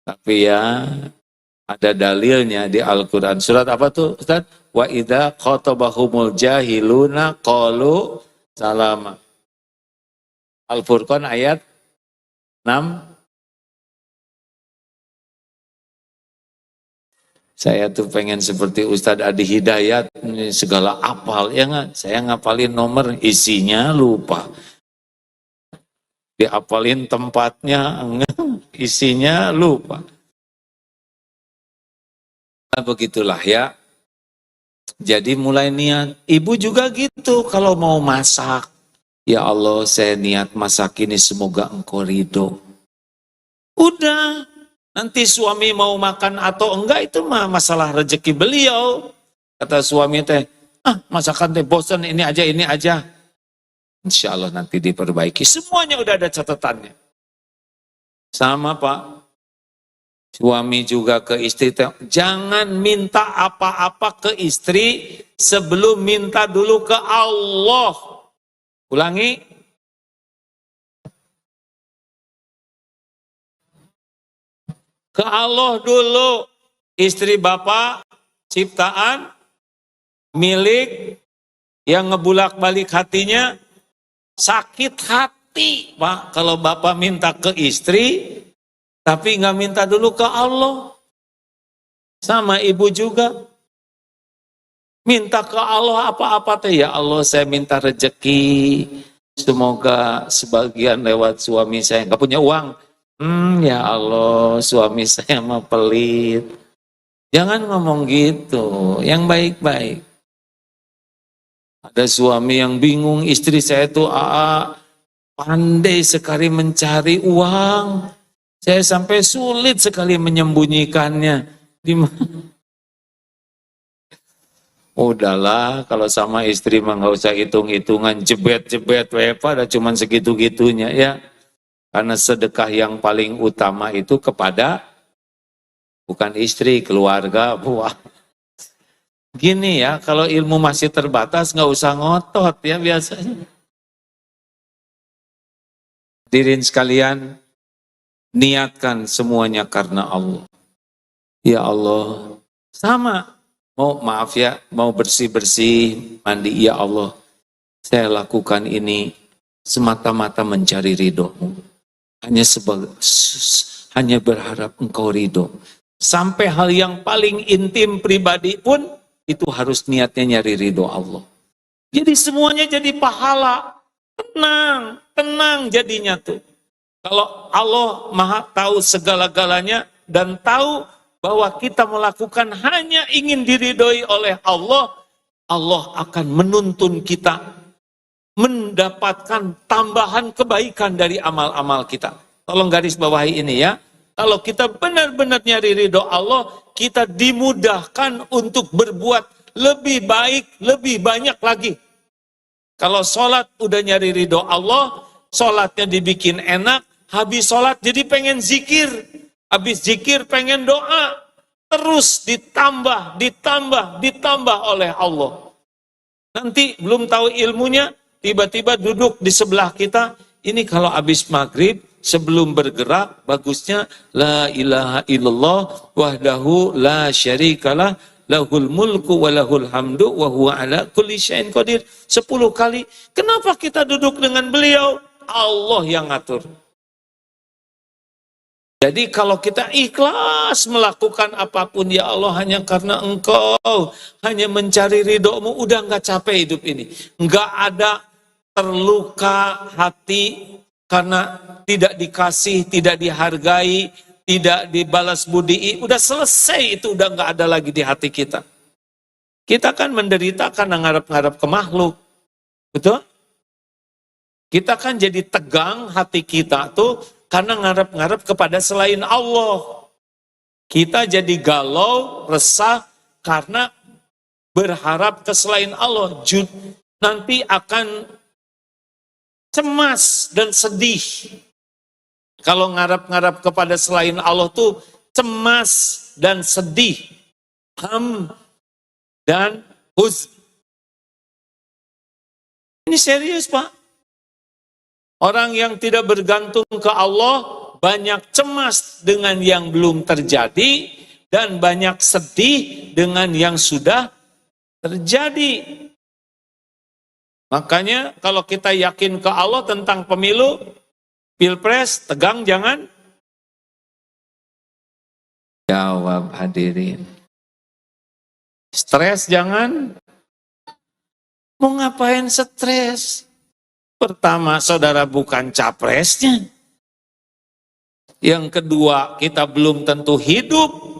Tapi ya ada dalilnya di Al-Quran. Surat apa tuh Ustaz? Wa idza khatabahumul jahiluna qalu salama. Al-Furqan ayat 6. Saya tuh pengen seperti Ustadz Adi Hidayat, segala apal, ya nggak? Saya ngapalin nomor, isinya lupa. Dihafalin tempatnya, isinya lupa. Nah, begitulah ya. Jadi mulai niat. Ibu juga gitu kalau mau masak. Ya Allah, saya niat masak ini semoga Engkau ridho. Udah. Nanti suami mau makan atau enggak itu mah masalah rezeki beliau. Kata suami teh, masakan teh bosan ini aja. Insya Allah nanti diperbaiki. Semuanya udah ada catatannya. Sama Pak. Suami juga ke istri, jangan minta apa-apa ke istri sebelum minta dulu ke Allah. Ulangi. Ke Allah dulu. Istri Bapak, ciptaan, milik, yang ngebulak-balik hatinya, sakit hati, Pak. Kalau Bapak minta ke istri, tapi nggak minta dulu ke Allah. Sama ibu juga. Minta ke Allah apa-apa teh, ya Allah saya minta rezeki. Semoga sebagian lewat suami saya. Nggak punya uang. Ya Allah, suami saya mah pelit. Jangan ngomong gitu, yang baik-baik. Ada suami yang bingung, istri saya tuh pandai sekali mencari uang. Saya sampai sulit sekali menyembunyikannya. Udahlah, kalau sama istri mah nggak usah hitung-hitungan, jebet-jebet, pada cuman segitu-gitunya ya. Karena sedekah yang paling utama itu kepada bukan istri, keluarga. Wah. Gini ya, kalau ilmu masih terbatas nggak usah ngotot ya biasanya. Hadirin sekalian, niatkan semuanya karena Allah. Ya Allah, sama. Maaf ya, mau bersih-bersih, mandi, ya Allah. Saya lakukan ini semata-mata mencari ridho-Mu. Hanya berharap Engkau ridho. Sampai hal yang paling intim pribadi pun itu harus niatnya nyari ridho Allah. Jadi semuanya jadi pahala. Tenang jadinya tuh. Kalau Allah Maha tahu segala-galanya dan tahu bahwa kita melakukan hanya ingin diridhoi oleh Allah, Allah akan menuntun kita mendapatkan tambahan kebaikan dari amal-amal kita. Tolong garis bawahi ini ya. Kalau kita benar-benar nyari ridho Allah, kita dimudahkan untuk berbuat lebih baik, lebih banyak lagi. Kalau sholat udah nyari ridho Allah, sholatnya dibikin enak, habis sholat jadi pengen zikir, habis zikir pengen doa, terus ditambah oleh Allah. Nanti belum tahu ilmunya, tiba-tiba duduk di sebelah kita, ini kalau habis maghrib, sebelum bergerak, bagusnya, La ilaha illallah, wahdahu la syarikalah, lahul mulku wa lahul hamdu, wa huwa ala kulli syai'in qadir. 10 kali. Kenapa kita duduk dengan beliau? Allah yang ngatur. Jadi kalau kita ikhlas melakukan apapun, ya Allah hanya karena Engkau, hanya mencari ridho-Mu, udah nggak capek hidup ini. Nggak ada terluka hati karena tidak dikasih, tidak dihargai, tidak dibalas budi. Udah selesai itu, udah nggak ada lagi di hati kita. Kita kan menderita karena ngarep-ngarep ke makhluk. Betul? Kita kan jadi tegang hati kita tuh karena ngarep-ngarep kepada selain Allah. Kita jadi galau, resah karena berharap ke selain Allah. Nanti akan cemas dan sedih. Kalau ngarep-ngarep kepada selain Allah tuh cemas dan sedih. Dan huzn. Ini serius Pak. Orang yang tidak bergantung ke Allah banyak cemas dengan yang belum terjadi dan banyak sedih dengan yang sudah terjadi. Makanya kalau kita yakin ke Allah tentang pemilu, pilpres, tegang jangan? Jawab hadirin. Stres jangan? Mau ngapain stres? Pertama, saudara bukan capresnya. Yang kedua, kita belum tentu hidup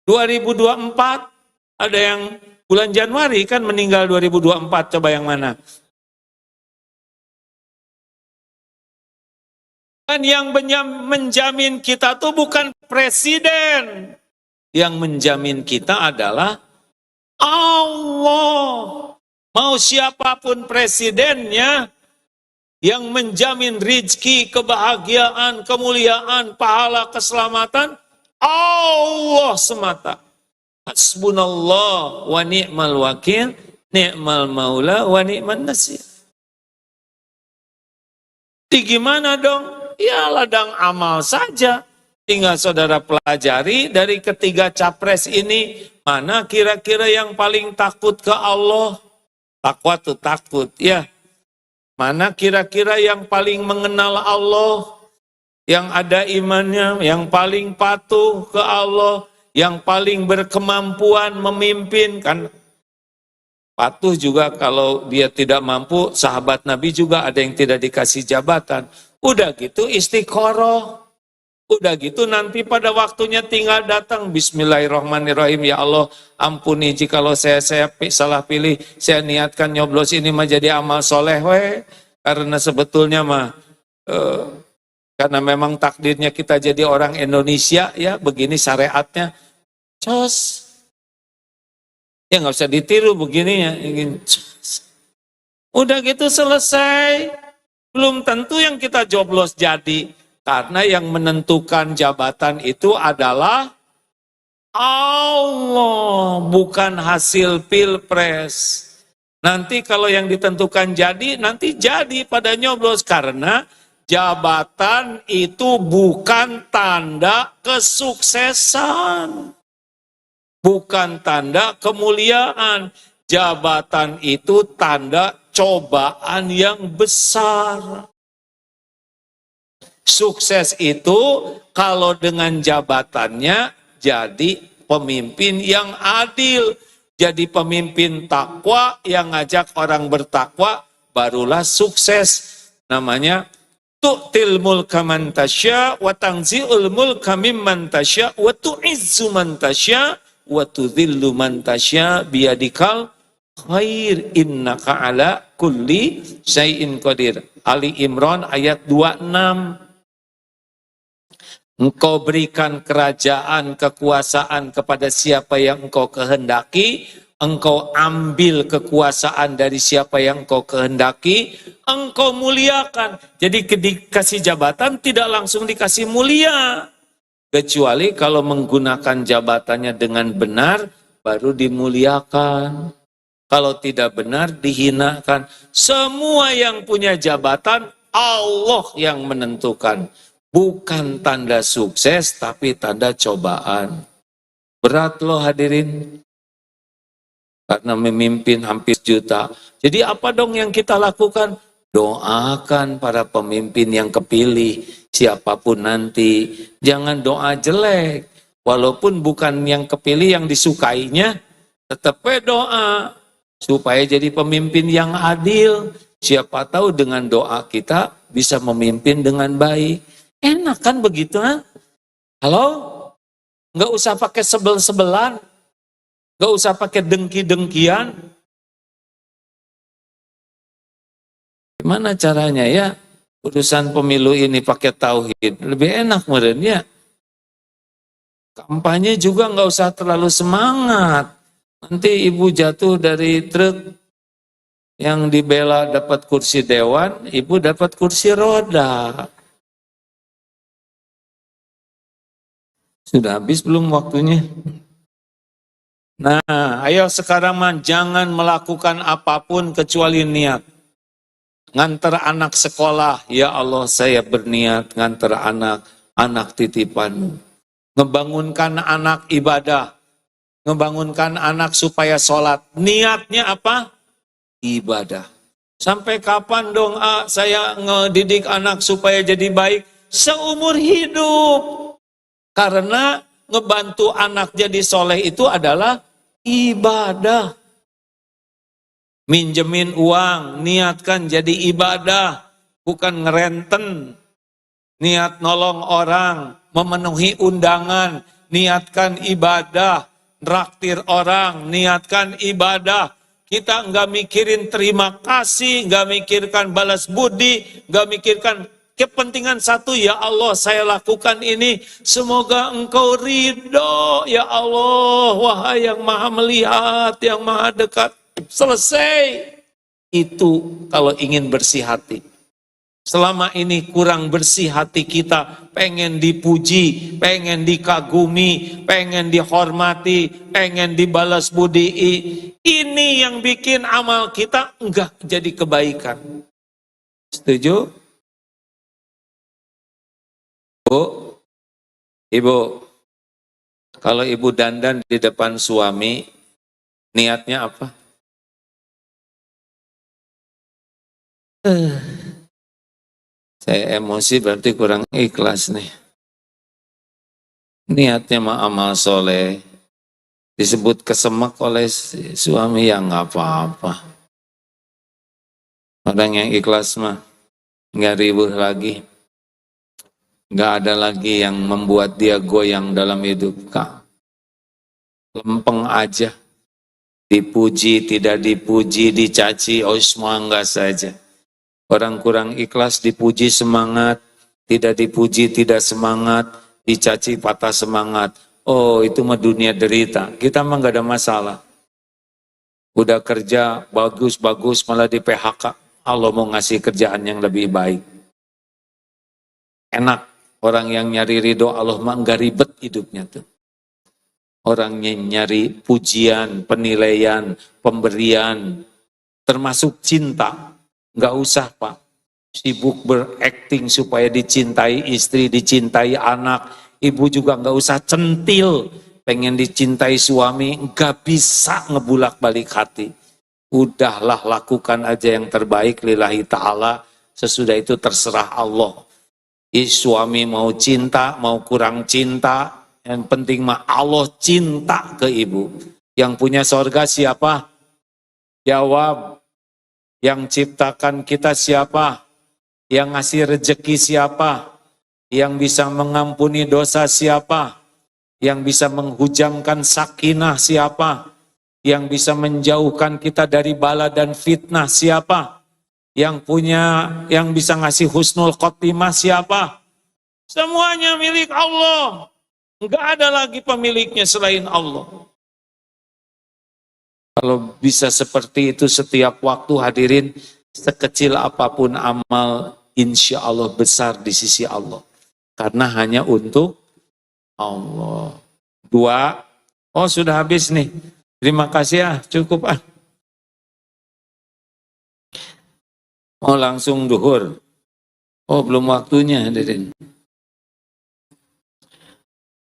2024. Ada yang bulan Januari kan meninggal 2024, coba yang mana? Dan yang menjamin kita tuh bukan presiden. Yang menjamin kita adalah Allah. Mau siapapun presidennya, yang menjamin rizki, kebahagiaan, kemuliaan, pahala, keselamatan, Allah semata. Hasbunallah wa ni'mal wakil, ni'mal maula wa ni'man nasir. Gimana dong? Ya ladang amal saja. Tinggal saudara pelajari dari ketiga capres ini, mana kira-kira yang paling takut ke Allah? Takwa tuh takut, ya. Mana kira-kira yang paling mengenal Allah, yang ada imannya, yang paling patuh ke Allah, yang paling berkemampuan memimpin, kan patuh juga kalau dia tidak mampu, sahabat Nabi juga ada yang tidak dikasih jabatan. Udah gitu istiqoroh, udah gitu nanti pada waktunya tinggal datang, bismillahirrahmanirrahim, ya Allah ampuni jikalau saya salah pilih, saya niatkan nyoblos ini menjadi amal soleh, karena sebetulnya karena memang takdirnya kita jadi orang Indonesia, ya begini syariatnya, cos. Ya nggak usah ditiru begininya. Udah gitu selesai. Belum tentu yang kita joblos jadi. Karena yang menentukan jabatan itu adalah Allah, bukan hasil pilpres. Nanti kalau yang ditentukan jadi, nanti jadi pada nyoblos. Karena jabatan itu bukan tanda kesuksesan. Bukan tanda kemuliaan. Jabatan itu tanda cobaan yang besar. Sukses itu kalau dengan jabatannya jadi pemimpin yang adil. Jadi pemimpin takwa yang ngajak orang bertakwa, barulah sukses. Namanya tu'til mulka man tasya wa tanzi'ul mulka mimman tasya wa tu'izzu man tasya wa tudhillu man tasya biyadikal khair innaka ala kulli syai'in qadir. Ali Imran ayat 26. Engkau berikan kerajaan, kekuasaan kepada siapa yang engkau kehendaki, engkau ambil kekuasaan dari siapa yang engkau kehendaki, engkau muliakan. Jadi dikasih jabatan tidak langsung dikasih mulia. Kecuali kalau menggunakan jabatannya dengan benar, baru dimuliakan. Kalau tidak benar, dihinakan. Semua yang punya jabatan, Allah yang menentukan. Bukan tanda sukses, tapi tanda cobaan. Berat loh hadirin. Karena memimpin hampir juta. Jadi apa dong yang kita lakukan? Doakan para pemimpin yang kepilih, siapapun nanti. Jangan doa jelek. Walaupun bukan yang kepilih yang disukainya, tetap doa. Supaya jadi pemimpin yang adil. Siapa tahu dengan doa kita bisa memimpin dengan baik. Enak kan begitu, ha? Halo? Nggak usah pakai sebel-sebelan. Nggak usah pakai dengki-dengkian. Gimana caranya ya? Urusan pemilu ini pakai tauhid. Lebih enak meren ya. Kampanye juga nggak usah terlalu semangat. Nanti ibu jatuh dari truk yang dibela dapat kursi dewan, ibu dapat kursi roda. Sudah habis belum waktunya? Nah, ayo sekarang jangan melakukan apapun kecuali niat. Ngantar anak sekolah, ya Allah saya berniat ngantar anak titipan. Ngebangunkan anak ibadah, ngebangunkan anak supaya sholat. Niatnya apa? Ibadah. Sampai kapan dong saya ngedidik anak supaya jadi baik? Seumur hidup. Karena ngebantu anak jadi soleh itu adalah ibadah. minjemin uang, niatkan jadi ibadah, bukan ngerenten. Niat nolong orang, memenuhi undangan, niatkan ibadah, traktir orang, niatkan ibadah. Kita nggak mikirin terima kasih, nggak mikirkan balas budi, nggak mikirkan kepentingan satu, ya Allah saya lakukan ini, semoga engkau ridho, ya Allah, wahai yang maha melihat, yang maha dekat. Selesai. Itu kalau ingin bersih hati. Selama ini kurang bersih hati kita, pengen dipuji, pengen dikagumi, pengen dihormati, pengen dibalas budi. Ini yang bikin amal kita enggak jadi kebaikan. Setuju? Bu, ibu, kalau ibu dandan di depan suami, niatnya apa? Saya emosi berarti kurang ikhlas nih. Niatnya mah amal soleh, disebut kesemak oleh suami, ya nggak apa-apa. Orang yang ikhlas mah nggak ribuh lagi, nggak ada lagi yang membuat dia goyang dalam hidup. Kak, lempeng aja, dipuji, tidak dipuji, dicaci, oh semua enggak saja. Orang kurang ikhlas dipuji semangat, tidak dipuji tidak semangat, dicaci patah semangat. Oh itu mah dunia derita, kita mah gak ada masalah. Udah kerja bagus-bagus malah di PHK, Allah mau ngasih kerjaan yang lebih baik. Enak, orang yang nyari ridho Allah mah gak ribet hidupnya tuh. Orang yang nyari pujian, penilaian, pemberian, termasuk cinta. Nggak usah Pak, sibuk berakting supaya dicintai istri, dicintai anak. Ibu juga nggak usah centil, pengen dicintai suami, nggak bisa ngebulak balik hati. Udahlah lakukan aja yang terbaik lillahi ta'ala, sesudah itu terserah Allah. Suami mau cinta, mau kurang cinta, yang penting mah Allah cinta ke ibu. Yang punya sorga siapa? Jawab. Yang ciptakan kita siapa? Yang ngasih rezeki siapa? Yang bisa mengampuni dosa siapa? Yang bisa menghujamkan sakinah siapa? Yang bisa menjauhkan kita dari bala dan fitnah siapa? Yang bisa ngasih husnul khotimah siapa? Semuanya milik Allah. Enggak ada lagi pemiliknya selain Allah. Kalau bisa seperti itu setiap waktu hadirin, sekecil apapun amal, insya Allah besar di sisi Allah. Karena hanya untuk Allah. 2, oh sudah habis nih. Terima kasih ya, cukup ah. Oh langsung duhur. Oh belum waktunya hadirin.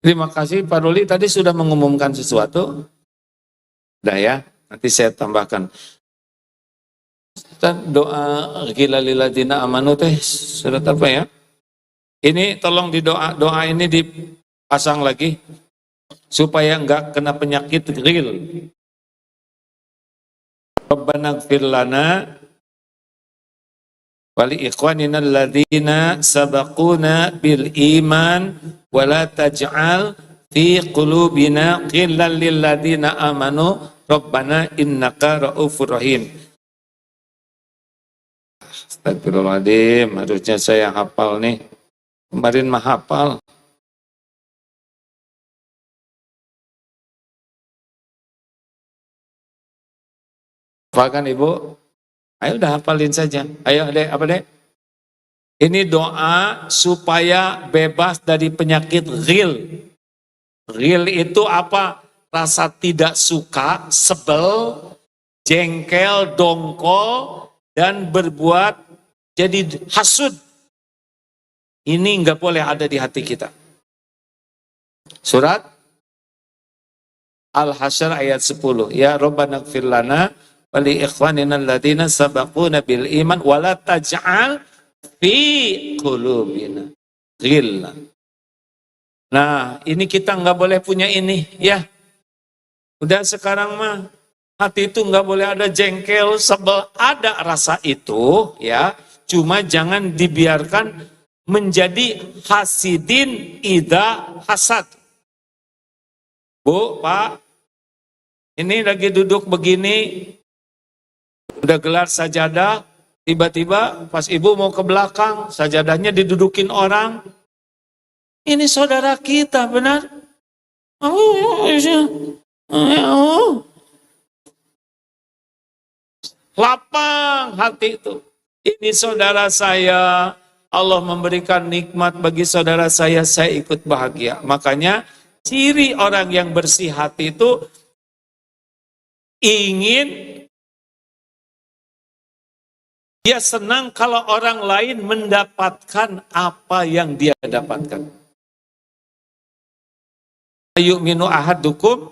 Terima kasih Pak Ruli, tadi sudah mengumumkan sesuatu. Udah ya. Nanti saya tambahkan. Doa gila liladina amanu teh surat apa ya? Ini tolong di doa ini dipasang lagi supaya enggak kena penyakit ghil. Rabbana ighfir lana wa li ikhwanina alladziina sabaquna bil iman wa la taj'al fi qulubina ghillan lil ladzina amanu Rabbana innaka ra'ufur rahim. Astagfirullahaladzim, harusnya saya hafal nih. Kemarin mah hafal. Hafal kan Ibu? Ayo udah hafalin saja. Ayo Dek, apa Dek? Ini doa supaya bebas dari penyakit ghil. Ghil itu apa? Rasa tidak suka, sebel, jengkel, dongkol, dan berbuat jadi hasud. Ini enggak boleh ada di hati kita. Surat Al-Hasyr ayat 10. Ya Rabbana ighfir lana wa li ikhwanina alladziina sabaquna bil iman wa la taj'al fi qulubina ghillan. Nah, ini kita enggak boleh punya ini, ya. Udah sekarang mah Hati itu nggak boleh ada jengkel, sebel, ada rasa itu, ya. Cuma jangan dibiarkan menjadi hasidin ida hasad. Bu, Pak, ini lagi duduk begini, udah gelar sajadah, tiba-tiba pas ibu mau ke belakang, sajadahnya didudukin orang. Ini saudara kita, benar? Lapang hati itu. Ini saudara saya, Allah memberikan nikmat bagi saudara saya ikut bahagia. Makanya ciri orang yang bersih hati itu ingin, dia senang kalau orang lain mendapatkan apa yang dia dapatkan. Yu'minu ahadukum,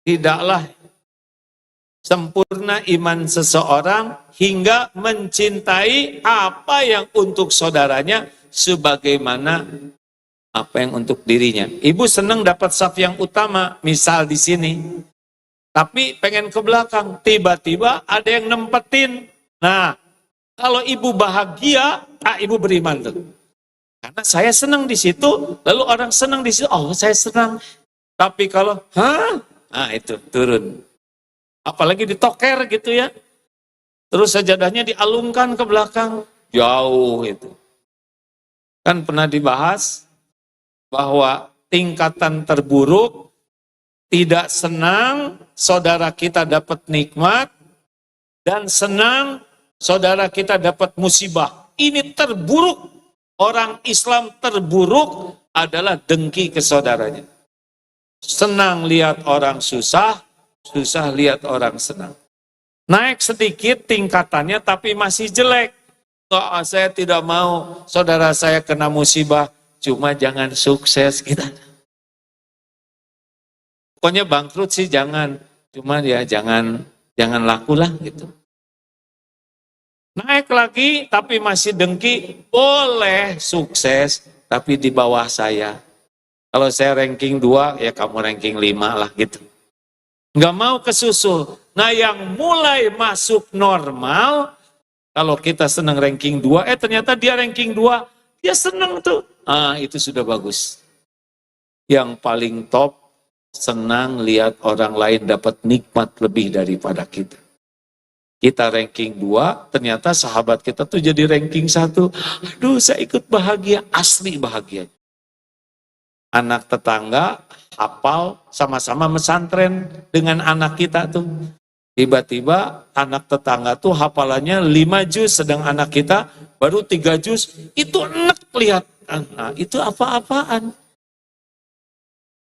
tidaklah sempurna iman seseorang hingga mencintai apa yang untuk saudaranya sebagaimana apa yang untuk dirinya. Ibu senang dapat saf yang utama, misal di sini. Tapi pengen ke belakang, tiba-tiba ada yang nempetin. Nah, kalau ibu bahagia, ibu beriman tuh. Karena saya senang di situ, lalu orang senang di situ, oh saya senang. Tapi kalau, nah itu turun. Apalagi ditoker gitu ya. Terus sajadahnya dialungkan ke belakang. Jauh itu. Kan pernah dibahas bahwa tingkatan terburuk, tidak senang saudara kita dapat nikmat, dan senang saudara kita dapat musibah. Ini terburuk. Orang Islam terburuk adalah dengki ke saudaranya. Senang lihat orang susah, susah lihat orang senang. Naik sedikit tingkatannya tapi masih jelek. Saya tidak mau saudara saya kena musibah, cuma jangan sukses kita. Pokoknya bangkrut sih jangan, cuma ya jangan lakulah gitu. Naik lagi tapi masih dengki, boleh sukses tapi di bawah saya. Kalau saya ranking 2, ya kamu ranking 5 lah gitu. Nggak mau kesusul. Nah yang mulai masuk normal, kalau kita senang ranking 2, ternyata dia ranking 2, dia senang tuh. Itu sudah bagus. Yang paling top, senang lihat orang lain dapat nikmat lebih daripada kita. Kita ranking 2, ternyata sahabat kita tuh jadi ranking 1. Aduh, saya ikut bahagia, asli bahagia. Anak tetangga hafal sama-sama mesantren dengan anak kita tuh. Tiba-tiba anak tetangga tuh hafalannya 5 juz, sedang anak kita baru 3 juz. Itu enak lihat. Itu apa-apaan.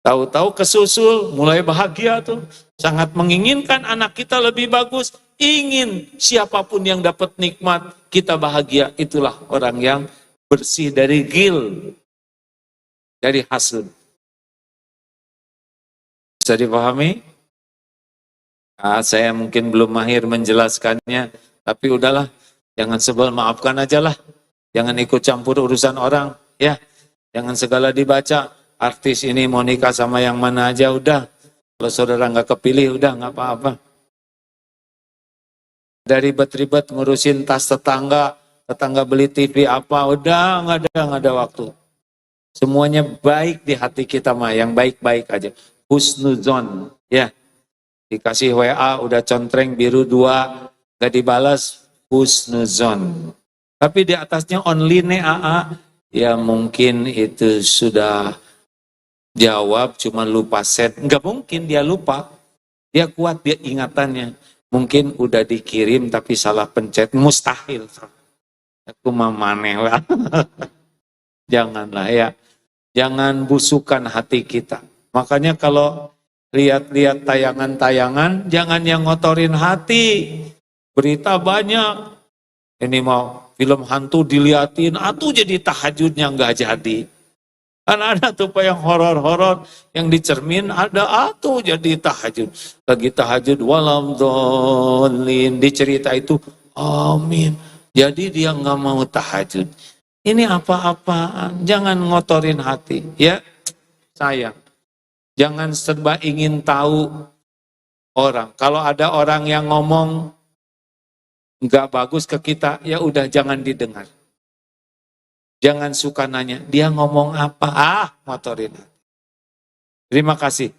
Tahu-tahu kesusul, mulai bahagia tuh. Sangat menginginkan anak kita lebih bagus. Ingin siapapun yang dapat nikmat, kita bahagia. Itulah orang yang bersih dari ghil, dari hasud. Bisa dipahami? Saya mungkin belum mahir menjelaskannya, tapi udahlah, jangan sebel, maafkan aja lah. Jangan ikut campur urusan orang, ya. Jangan segala dibaca, artis ini mau nikah sama yang mana aja, udah. Kalau saudara nggak kepilih, udah nggak apa-apa. Dari ribet-ribet ngurusin tas tetangga beli TV apa, udah nggak ada waktu. Semuanya baik di hati kita mah, yang baik-baik aja. Husnuzon, ya. Dikasih WA, udah contreng biru 2, gak dibalas, husnuzon. Tapi di atasnya online ya mungkin itu sudah jawab, cuma lupa set. Nggak mungkin dia lupa, dia kuat, dia ingatannya. Mungkin udah dikirim tapi salah pencet, mustahil. Aku mah maneh lah. Janganlah ya. Jangan busukkan hati kita. Makanya kalau lihat-lihat tayangan-tayangan, jangan yang ngotorin hati. Berita banyak. Ini mau film hantu diliatin, jadi tahajudnya nggak jadi. Kan ada tuh yang horor-horor, yang dicermin ada jadi tahajud. Lagi tahajud, walam dholin, dicerita itu, amin. Jadi dia nggak mau tahajud. Ini apa-apaan, jangan ngotorin hati, ya sayang. Jangan serba ingin tahu. orang. Kalau ada orang yang ngomong nggak bagus ke kita, ya udah jangan didengar. Jangan suka nanya, dia ngomong apa? Motorin. Terima kasih.